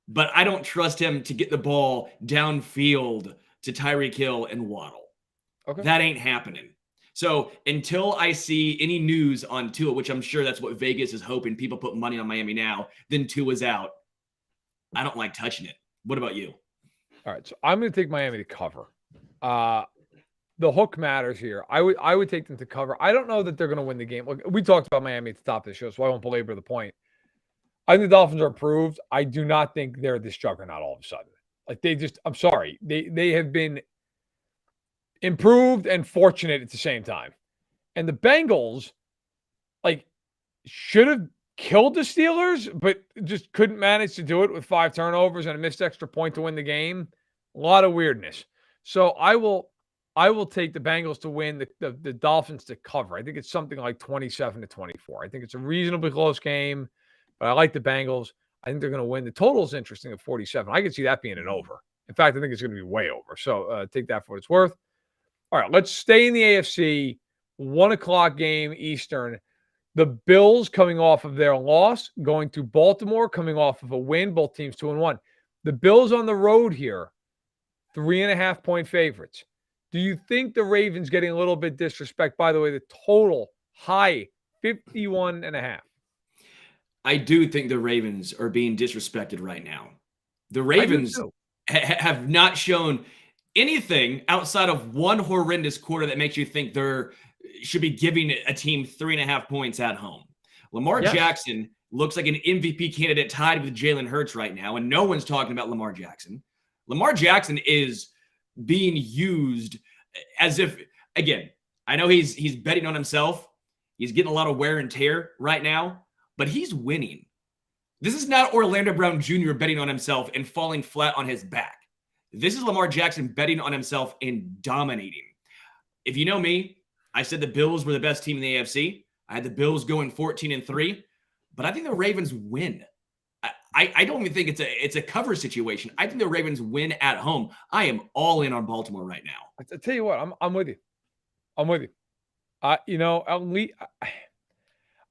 But I don't trust him to get the ball downfield to Tyreek Hill and Waddle. Okay. That ain't happening. So until I see any news on Tua, which I'm sure that's what Vegas is hoping, people put money on Miami now, then Tua's out. I don't like touching it. What about you? All right, so I'm going to take Miami to cover. The hook matters here. I would take them to cover. I don't know that they're going to win the game. Look, we talked about Miami at the top of the show, so I won't belabor the point. I think the Dolphins are improved. I do not think they're this juggernaut all of a sudden. Like I'm sorry. They have been improved and fortunate at the same time. And the Bengals, should have killed the Steelers, but just couldn't manage to do it with 5 turnovers and a missed extra point to win the game. A lot of weirdness. So I will take the Bengals to win, the Dolphins to cover. I think it's something like 27-24. I think it's a reasonably close game, but I like the Bengals. I think they're going to win. The total is interesting at 47. I can see that being an over. In fact, I think it's going to be way over. So take that for what it's worth. All right, let's stay in the AFC. 1:00 game Eastern. The Bills coming off of their loss, going to Baltimore, coming off of a win. Both teams 2-1. The Bills on the road here, 3.5-point favorites. Do you think the Ravens getting a little bit disrespect? By the way, the total high 51.5. I do think the Ravens are being disrespected right now. The Ravens have not shown anything outside of one horrendous quarter that makes you think they're should be giving a team 3.5 points at home. Lamar Jackson looks like an MVP candidate tied with Jalen Hurts right now, and no one's talking about Lamar Jackson. Lamar Jackson is being used as if, again, I know he's betting on himself. He's getting a lot of wear and tear right now, but he's winning. This is not Orlando Brown Jr. betting on himself and falling flat on his back. This is Lamar Jackson betting on himself and dominating. If you know me, I said the Bills were the best team in the AFC. I had the Bills going 14-3, but I think the Ravens win. I don't even think it's a cover situation. I think the Ravens win at home. I am all in on Baltimore right now. I tell you what, I'm with you. I'm with you.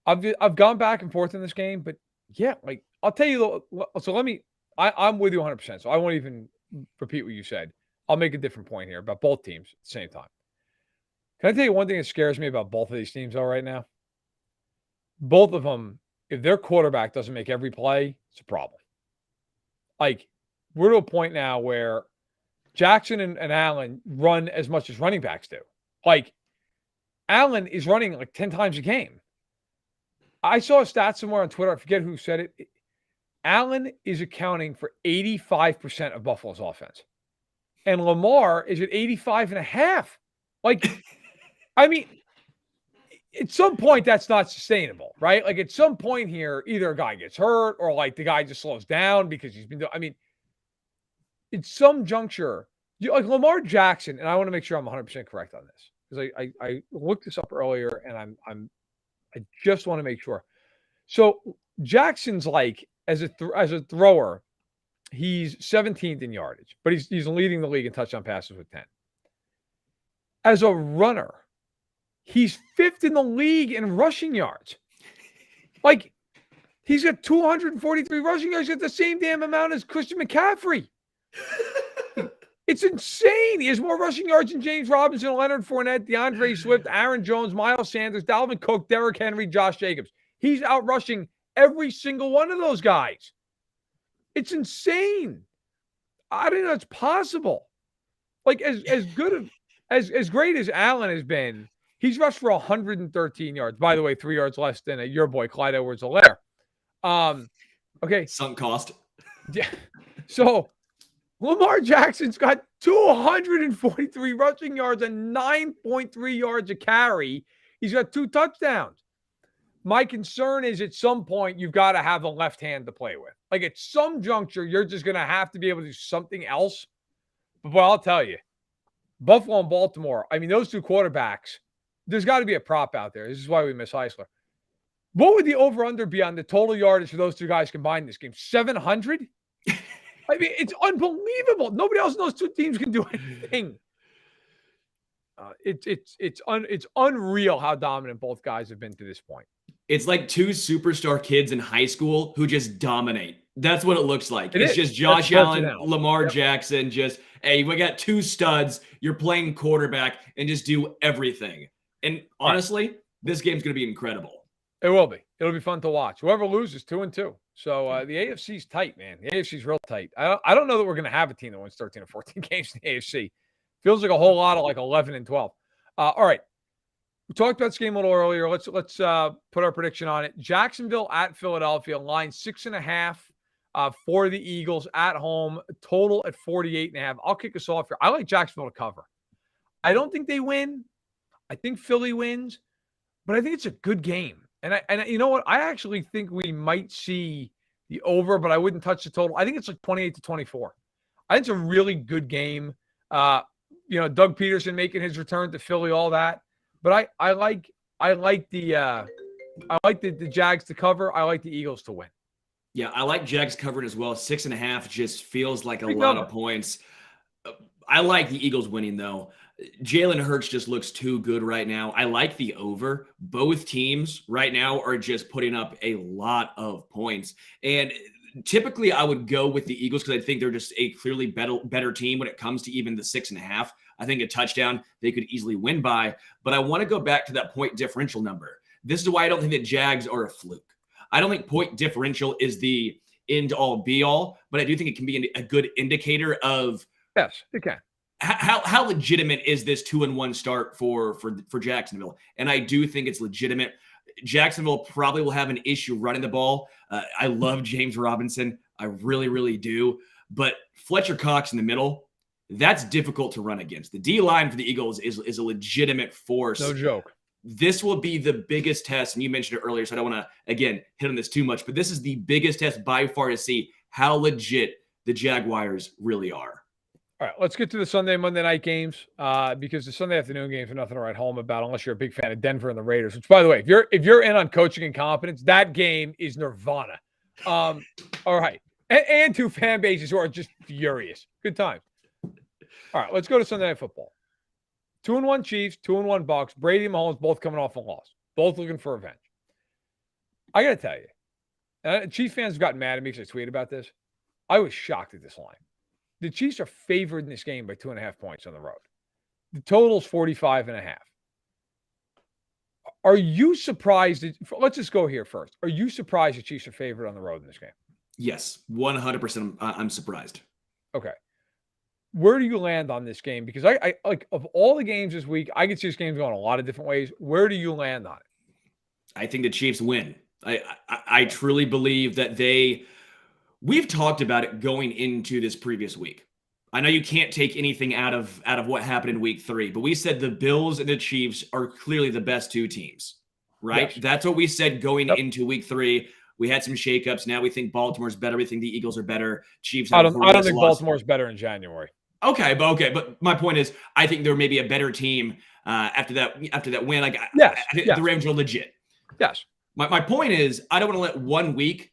I've gone back and forth in this game, but Yeah, like I'll tell you. So I'm with you 100%. So I won't even repeat what you said. I'll make a different point here about both teams at the same time. Can I tell you one thing that scares me about both of these teams, though, right now? Both of them, if their quarterback doesn't make every play, it's a problem. Like, we're to a point now where Jackson and Allen run as much as running backs do. Like, Allen is running like 10 times a game. I saw a stat somewhere on Twitter. I forget who said it. Allen is accounting for 85% of Buffalo's offense. And Lamar is at 85.5. Like, I mean, at some point, that's not sustainable, right? Like, at some point here, either a guy gets hurt or, like, the guy just slows down because he's been doing – I mean, at some juncture, like Lamar Jackson, and I want to make sure I'm 100% correct on this because I looked this up earlier, and I just want to make sure. So Jackson's like as a thrower, he's 17th in yardage, but he's leading the league in touchdown passes with 10. As a runner, he's 5th in the league in rushing yards. Like, he's got 243 rushing yards, he's got the same damn amount as Christian McCaffrey. It's insane. He has more rushing yards than James Robinson, Leonard Fournette, DeAndre Swift, Aaron Jones, Miles Sanders, Dalvin Cook, Derrick Henry, Josh Jacobs. He's out rushing every single one of those guys. It's insane. I don't know it's possible. Like, as good as great as Allen has been, he's rushed for 113 yards. By the way, 3 yards less than your boy Clyde Edwards-Helaire. Okay. Sunk cost. Yeah. So Lamar Jackson's got 243 rushing yards and 9.3 yards a carry. He's got 2 touchdowns. My concern is at some point you've got to have a left hand to play with. Like, at some juncture, you're just going to have to be able to do something else. But I'll tell you, Buffalo and Baltimore, I mean, those 2 quarterbacks, there's got to be a prop out there. This is why we miss Heisler. What would the over-under be on the total yardage for those 2 guys combined in this game? 700? I mean, it's unbelievable. Nobody else in those 2 teams can do anything. It's unreal how dominant both guys have been to this point. It's like 2 superstar kids in high school who just dominate. That's what it looks like. It's just Josh Allen, Lamar Jackson, just, hey, we got 2 studs. You're playing quarterback and just do everything. And honestly, this game's going to be incredible. It will be. It'll be fun to watch. Whoever loses, 2-2. So the AFC's tight, man. The AFC's real tight. I don't know that we're going to have a team that wins 13 or 14 games in the AFC. Feels like a whole lot of like 11 and 12. All right. We talked about this game a little earlier. Let's put our prediction on it. Jacksonville at Philadelphia, line 6.5 for the Eagles at home, total at 48.5. I'll kick us off here. I like Jacksonville to cover. I don't think they win. I think Philly wins, but I think it's a good game. And you know what? I actually think we might see the over, but I wouldn't touch the total. I think it's like 28-24. I think it's a really good game. Doug Peterson making his return to Philly, all that. But I like the Jags to cover. I like the Eagles to win. Yeah, I like Jags covering as well. 6.5 just feels like a lot of points. I like the Eagles winning, though. Jalen Hurts just looks too good right now. I like the over. Both teams right now are just putting up a lot of points. And typically I would go with the Eagles because I think they're just a clearly better team when it comes to even the 6.5. I think a touchdown they could easily win by. But I want to go back to that point differential number. This is why I don't think that Jags are a fluke. I don't think point differential is the end-all, be-all, but I do think it can be a good indicator of yes, it can. How legitimate is this 2-1 start for Jacksonville? And I do think it's legitimate. Jacksonville probably will have an issue running the ball. I love James Robinson. I really, really do. But Fletcher Cox in the middle, that's difficult to run against. The D-line for the Eagles is a legitimate force. No joke. This will be the biggest test, and you mentioned it earlier, so I don't want to, again, hit on this too much, but this is the biggest test by far to see how legit the Jaguars really are. All right, let's get to the Sunday, Monday night games because the Sunday afternoon games are nothing to write home about unless you're a big fan of Denver and the Raiders, which, by the way, if you're in on coaching and competence, that game is nirvana. All right, and 2 fan bases who are just furious. Good times. All right, let's go to Sunday Night Football. 2-1 Chiefs, 2-1 Bucs. Brady and Mahomes both coming off a loss. Both looking for revenge. I got to tell you, Chiefs fans have gotten mad at me because I tweeted about this. I was shocked at this line. The Chiefs are favored in this game by 2.5 points on the road. The total's 45.5. Are you surprised? Let's just go here first. Are you surprised the Chiefs are favored on the road in this game? Yes, 100%. I'm surprised. Okay. Where do you land on this game? Because I like, of all the games this week, I could see this game going a lot of different ways. Where do you land on it? I think the Chiefs win. I truly believe that we've talked about it going into this previous week. I know you can't take anything out of what happened in week 3, but we said the Bills and the Chiefs are clearly the best two teams, right? Yes. That's what we said going into week 3. We had some shakeups. Now we think Baltimore's better. We think the Eagles are better. Chiefs. I don't think Baltimore's better in January. Okay, but my point is, I think there may be a better team after that win. Like, yes, I think the Rams are legit. Yes. My point is, I don't want to let 1 week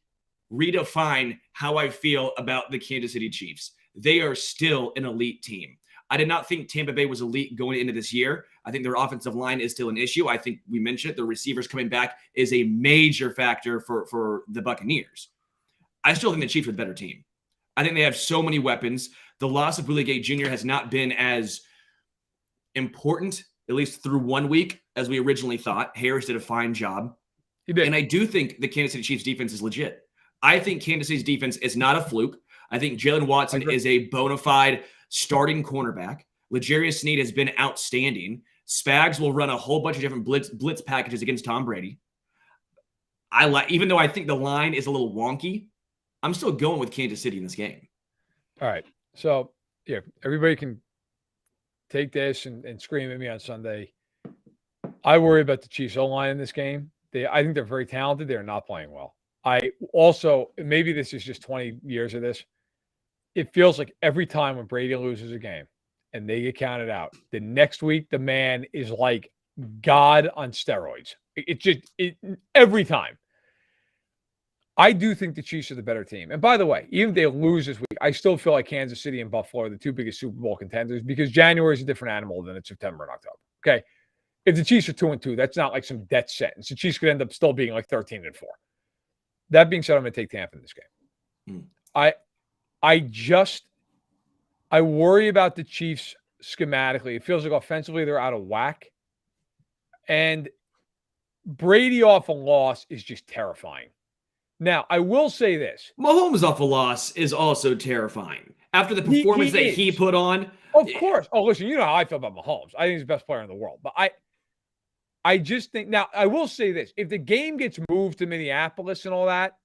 redefine how I feel about the Kansas City Chiefs. They are still an elite team. I did not think Tampa Bay was elite going into this year. I think their offensive line is still an issue. I think we mentioned it. The receivers coming back is a major factor for the Buccaneers. I still think the Chiefs are the better team. I think they have so many weapons. The loss of Willie Gay Jr. has not been as important, at least through 1 week, as we originally thought. Harris did a fine job. He did. And I do think the Kansas City Chiefs defense is legit. I think Kansas City's defense is not a fluke. I think Jalen Watson is a bona fide starting cornerback. L'Jarius Sneed has been outstanding. Spags will run a whole bunch of different blitz packages against Tom Brady. Even though I think the line is a little wonky, I'm still going with Kansas City in this game. All right. So, yeah, everybody can take this and scream at me on Sunday. I worry about the Chiefs O-line in this game. I think they're very talented. They're not playing well. I also, maybe this is just 20 years of this. It feels like every time when Brady loses a game and they get counted out, the next week the man is like God on steroids. Every time. I do think the Chiefs are the better team. And by the way, even if they lose this week, I still feel like Kansas City and Buffalo are the two biggest Super Bowl contenders because January is a different animal than it's September and October. Okay. If the Chiefs are 2-2, that's not like some death sentence. The Chiefs could end up still being like 13-4. That being said, I'm going to take Tampa in this game. I worry about the Chiefs schematically. It feels like offensively they're out of whack. And Brady off a loss is just terrifying. Now, I will say this. Mahomes off a loss is also terrifying. After the performance he put on. Of course. Oh, listen, you know how I feel about Mahomes. I think he's the best player in the world. But I just think, now, I will say this. If the game gets moved to Minneapolis and all that,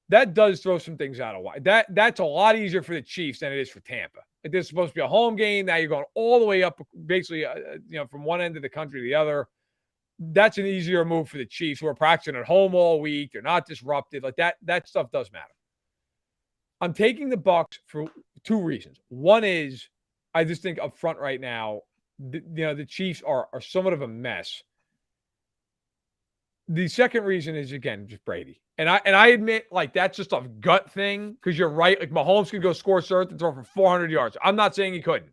that does throw some things out of whack. That's a lot easier for the Chiefs than it is for Tampa. If this is supposed to be a home game, now you're going all the way up, basically, from one end of the country to the other. That's an easier move for the Chiefs who are practicing at home all week. They're not disrupted. Like that stuff does matter. I'm taking the Bucs for 2 reasons. One is I just think up front right now, the Chiefs are somewhat of a mess. The second reason is, again, just Brady. And I admit, like, that's just a gut thing because you're right. Like, Mahomes could go score cert and throw for 400 yards. I'm not saying he couldn't.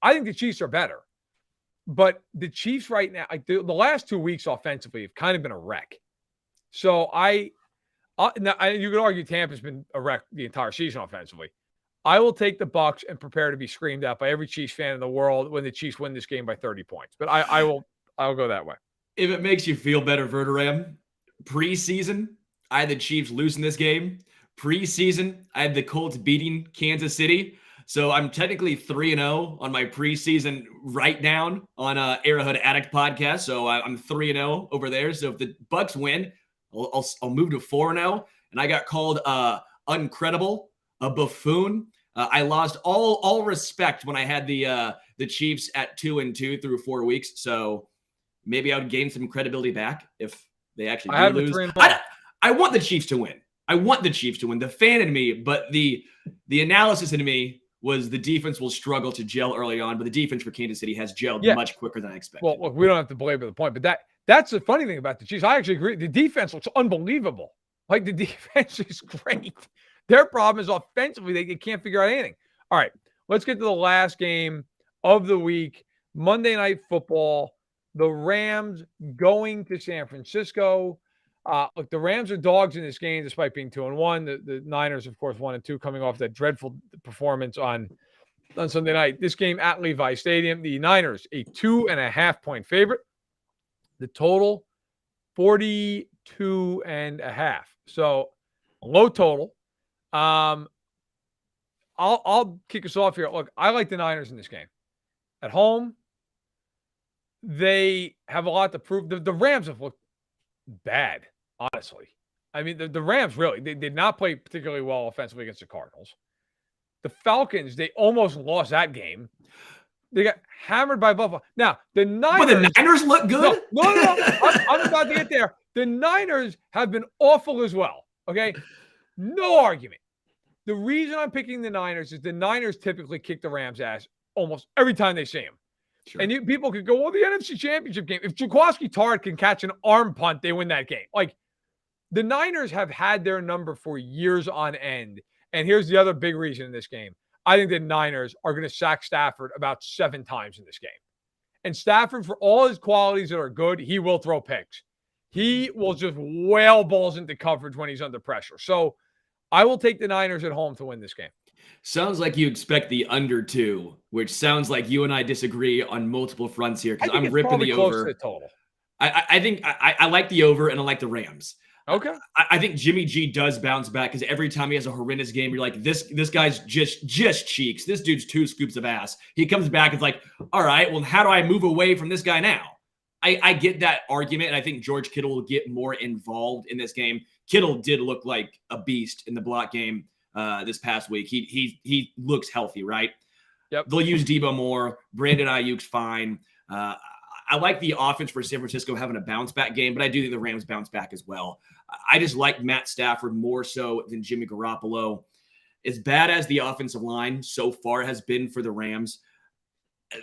I think the Chiefs are better. But the Chiefs right now, the last 2 weeks offensively have kind of been a wreck. So you could argue Tampa's been a wreck the entire season offensively. I will take the Bucs and prepare to be screamed at by every Chiefs fan in the world when the Chiefs win this game by 30 points. But I'll go that way. If it makes you feel better, Verderame, preseason, I had the Chiefs losing this game. Preseason, I had the Colts beating Kansas City. So I'm technically 3-0 on my preseason write down on Arrowhead Addict podcast. So I'm 3-0 over there. So if the Bucs win, I'll move to 4-0. And I got called uncredible, a buffoon. I lost all respect when I had the Chiefs at 2-2 through 4 weeks. So maybe I would gain some credibility back if they actually do lose. I want the Chiefs to win. I want the Chiefs to win. The fan in me, but the analysis in me was the defense will struggle to gel early on, but the defense for Kansas City has gelled much quicker than I expected. Well, look, we don't have to belabor the point, but that's the funny thing about the Chiefs. I actually agree. The defense looks unbelievable. Like, the defense is great. Their problem is offensively, they can't figure out anything. All right, let's get to the last game of the week, Monday Night Football. The Rams going to San Francisco. Look, the Rams are dogs in this game, despite being 2-1. The Niners, of course, 1-2, coming off that dreadful performance on Sunday night. This game at Levi Stadium, the Niners, a 2.5-point favorite. The total, 42.5. So low total. I'll kick us off here. Look, I like the Niners in this game. At home, they have a lot to prove. The Rams have looked bad, honestly. I mean, the Rams really, they did not play particularly well offensively against the Cardinals. The Falcons, they almost lost that game. They got hammered by Buffalo. Now, the Niners. But the Niners look good? No. I'm about to get there. The Niners have been awful as well. Okay? No argument. The reason I'm picking the Niners is the Niners typically kick the Rams' ass almost every time they see them. Sure. And people could go, well, the NFC Championship game. If Jaquaski Tartt can catch an arm punt, they win that game. Like, the Niners have had their number for years on end. And here's the other big reason in this game. I think the Niners are going to sack Stafford about 7 times in this game. And Stafford, for all his qualities that are good, he will throw picks. He will just whale balls into coverage when he's under pressure. So I will take the Niners at home to win this game. Sounds like you expect the under 2, which sounds like you and I disagree on multiple fronts here because I'm ripping the over. Total. I think I like the over and I like the Rams. Okay. I think Jimmy G does bounce back because every time he has a horrendous game, you're like, this guy's just cheeks. This dude's 2 scoops of ass. He comes back, it's like, all right, well, how do I move away from this guy now? I get that argument, and I think George Kittle will get more involved in this game. Kittle did look like a beast in the block game this past week. He looks healthy, right? Yep. They'll use Debo more. Brandon Ayuk's fine. I like the offense for San Francisco having a bounce back game, but I do think the Rams bounce back as well. I just like Matt Stafford more so than Jimmy Garoppolo. As bad as the offensive line so far has been for the Rams,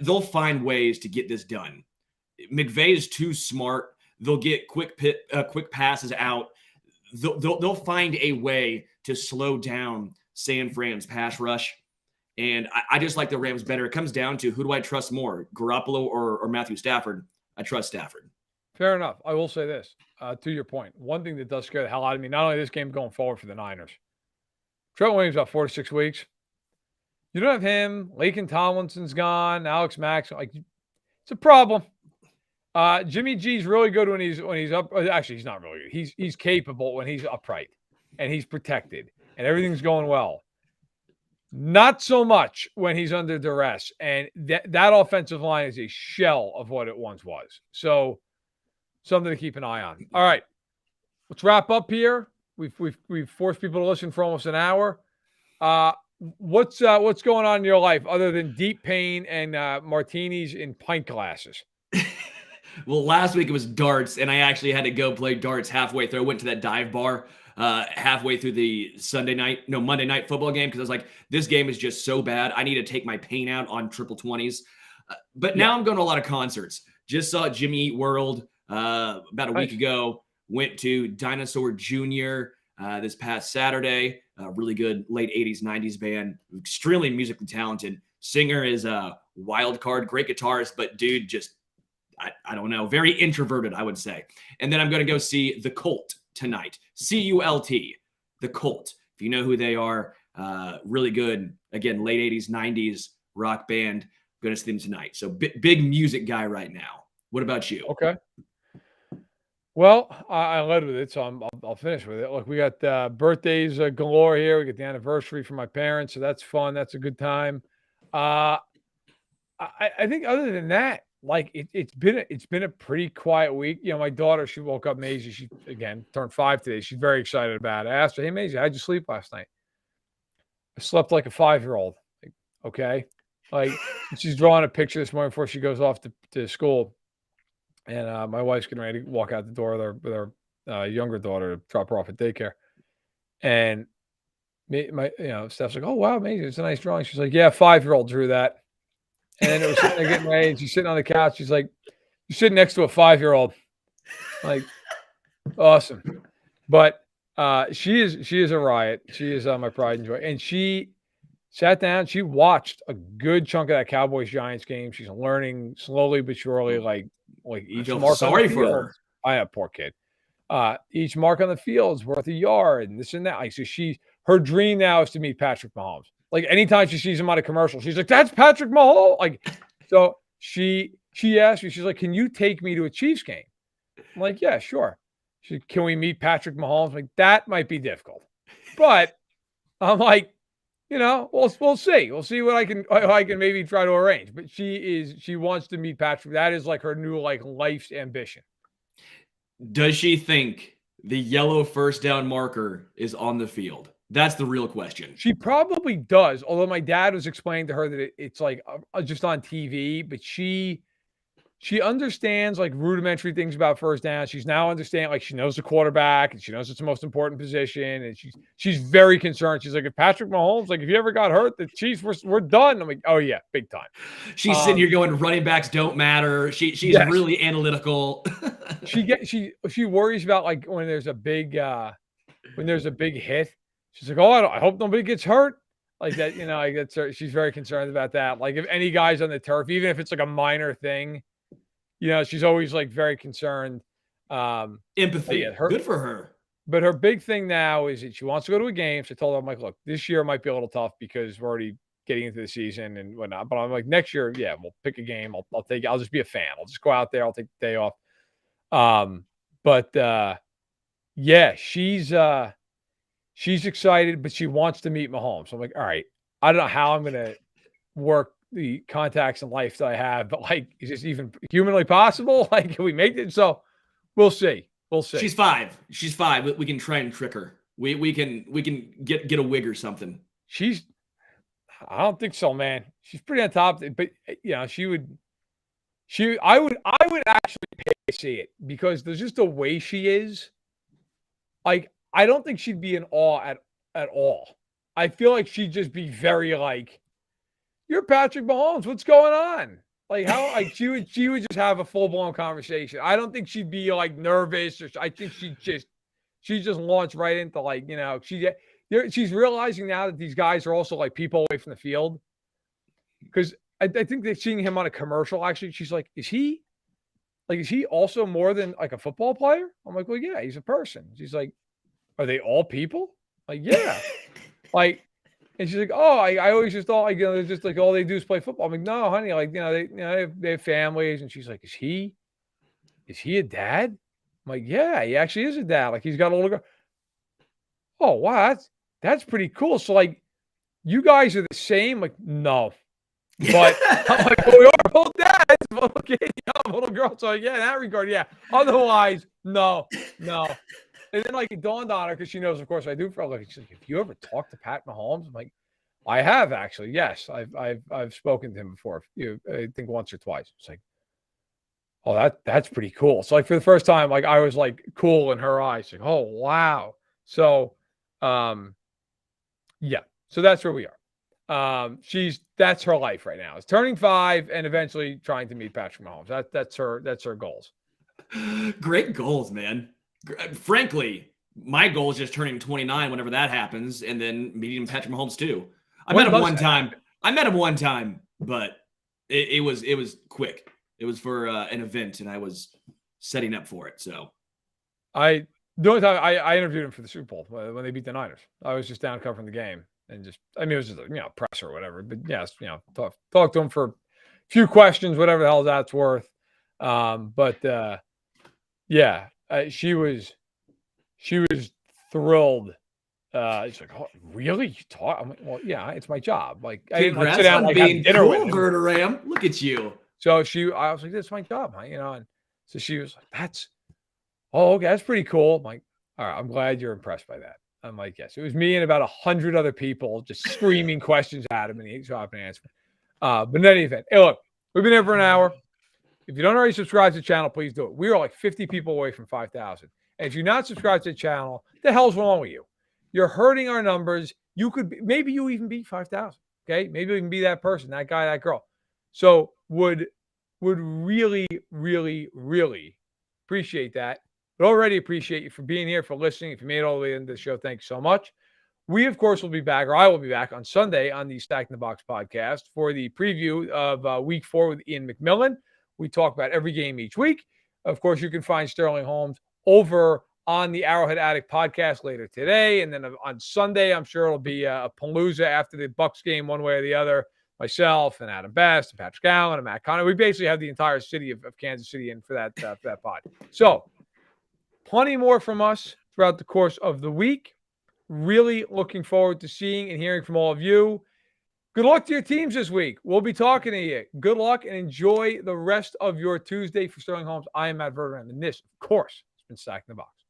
they'll find ways to get this done. McVay is too smart. They'll get quick passes out. They'll find a way to slow down San Fran's pass rush. And I just like the Rams better. It comes down to who do I trust more, Garoppolo or Matthew Stafford? I trust Stafford. Fair enough. I will say this, to your point. One thing that does scare the hell out of me, not only this game going forward for the Niners. Trent Williams about 4 to 6 weeks. You don't have him. Laken Tomlinson's gone. Alex Max. Like, it's a problem. Jimmy G's really good when he's up. Actually, he's not really good. He's capable when he's upright and he's protected and everything's going well. Not so much when he's under duress. And that offensive line is a shell of what it once was. So something to keep an eye on. All right. Let's wrap up here. We've forced people to listen for almost an hour. What's going on in your life other than deep pain and martinis in pint glasses? Well, last week it was darts, and I actually had to go play darts halfway through. I went to that dive bar halfway through the Monday night football game because I was like, this game is just so bad. I need to take my pain out on triple 20s. But now I'm going to a lot of concerts. Just saw Jimmy Eat World about a week ago. Went to Dinosaur Jr. This past Saturday. Really good late 80s, 90s band. Extremely musically talented. Singer is a wild card, great guitarist, but dude just I don't know, very introverted, I would say. And then I'm going to go see The Cult tonight. CULT, The Cult. If you know who they are, really good. Again, late 80s, 90s rock band. Going to see them tonight. So big music guy right now. What about you? Okay. Well, I led with it, so I'll finish with it. Look, we got birthdays galore here. We got the anniversary for my parents, so that's fun. That's a good time. I think other than that, like it's been a pretty quiet week. You know, my daughter, she woke up, Maisie. She again turned 5 today. She's very excited about it. I asked her, "Hey, Maisie, how'd you sleep last night?" I slept like a 5-year-old. Like, okay, like she's drawing a picture this morning before she goes off to school, and my wife's getting ready to walk out the door with her younger daughter to drop her off at daycare, and Steph's like, "Oh wow, Maisie, it's a nice drawing." She's like, "Yeah, 5-year-old drew that." And then it was sitting there getting ready, and she's sitting on the couch. She's like, "You're sitting next to a 5-year-old." Like, awesome. But she is a riot. She is my pride and joy. And she sat down. She watched a good chunk of that Cowboys-Giants game. She's learning slowly but surely, like each I feel mark. sorry for her. I have poor kid. Each mark on the field is worth a yard and this and that. Like, so her dream now is to meet Patrick Mahomes. Like anytime she sees him on a commercial, she's like, that's Patrick Mahomes. Like, so she asked me, she's like, can you take me to a Chiefs game? I'm like, yeah, sure. She said, can we meet Patrick Mahomes? I'm like, that might be difficult. But I'm like, we'll see. We'll see what I can maybe try to arrange. But she wants to meet Patrick. That is like her new life's ambition. Does she think the yellow first down marker is on the field? That's the real question. She probably does. Although my dad was explaining to her that it's like just on TV, but she understands like rudimentary things about first down. She's now understanding, like she knows the quarterback and she knows it's the most important position. And she's very concerned. She's like, if Patrick Mahomes, like if you ever got hurt, the Chiefs we're done. I'm like, oh yeah, big time. She's sitting here going, running backs don't matter. She's really analytical. she worries about like when there's a big hit. She's like, oh, I hope nobody gets hurt. Like that, like that's her. She's very concerned about that. Like if any guys on the turf, even if it's like a minor thing, she's always like very concerned. Empathy. Good for her. But her big thing now is that she wants to go to a game. So I told her, I'm like, look, this year might be a little tough because we're already getting into the season and whatnot. But I'm like, next year, yeah, we'll pick a game. I'll just be a fan. I'll just go out there. I'll take the day off. Yeah, she's excited, but she wants to meet Mahomes. So I'm like, all right, I don't know how I'm going to work the contacts in life that I have, but like, is this even humanly possible? Like, can we make it? So we'll see. She's 5. We can try and trick her. We can get a wig or something. I don't think so, man. She's pretty on top of it, but I would actually pay to see it because there's just the way she is. Like, I don't think she'd be in awe at all. I feel like she'd just be very like, you're Patrick Mahomes. What's going on? Like how like she would just have a full blown conversation. I don't think she'd be like nervous or I think she just launched right into like, she's realizing now that these guys are also like people away from the field. Because I think they're seeing him on a commercial. Actually, she's like, is he also more than like a football player? I'm like, well, yeah, he's a person. She's like, are they all people? Like, yeah. Like, and she's like, oh, I always just thought, like, it's just like all they do is play football. I'm like, no, honey, like, they have families. And she's like, is he a dad? I'm like, yeah, he actually is a dad. Like, he's got a little girl. Oh, wow, that's pretty cool. So, like, you guys are the same? Like, no. But I'm like, well, we are both dads. Okay, little girl. So, yeah, in that regard, yeah. Otherwise, no. And then, like, it dawned on her because she knows, of course, I do for a living. She's like, have you ever talked to Pat Mahomes? I'm like, I have actually. Yes, I've spoken to him before. I think once or twice. It's like, oh, that's pretty cool. So, like, for the first time, like, I was like cool in her eyes. Like, oh wow. So, yeah. So that's where we are. That's her life right now. It's turning 5 and eventually trying to meet Patrick Mahomes. That's her goals. Great goals, man. Frankly, my goal is just turning 29 whenever that happens, and then meeting Patrick Mahomes too. I met him one time, but it was quick. It was for an event, and I was setting up for it. So, the only time I interviewed him for the Super Bowl when they beat the Niners. I was just down covering the game and it was just a presser or whatever. But yes, talk to him for a few questions, whatever the hell that's worth. Yeah. She was thrilled. She's like, oh, really? You talk? I'm like, well, yeah, it's my job. Like, I didn't sit down like have dinner with him. Verderame. Look at you. So I was like, that's my job, and so she was like, okay, that's pretty cool. I'm like, all right, I'm glad you're impressed by that. I'm like, yes, it was me and about 100 other people just screaming questions at him, and he dropped an answer. But in any event, hey, look, we've been here for an hour. If you don't already subscribe to the channel, please do it. We are like 50 people away from 5,000. And if you're not subscribed to the channel, the hell's wrong with you? You're hurting our numbers. Maybe you even beat 5,000. Okay. Maybe you can be that person, that guy, that girl. So would really, really, really appreciate that. But already appreciate you for being here, for listening. If you made it all the way into the show, thank you so much. We, of course, will be back, or I will be back on Sunday on the Stack in the Box podcast for the preview of Week 4 with Ian McMillan. We talk about every game each week. Of course, you can find Sterling Holmes over on the Arrowhead Addict podcast later today. And then on Sunday, I'm sure it'll be a palooza after the Bucs game, one way or the other. Myself and Adam Best and Patrick Allen and Matt Connor. We basically have the entire city of Kansas City in for that pod. So plenty more from us throughout the course of the week. Really looking forward to seeing and hearing from all of you. Good luck to your teams this week. We'll be talking to you. Good luck and enjoy the rest of your Tuesday. For Sterling Holmes, I am Matt Verderame, and this, of course, has been Stacking the Box.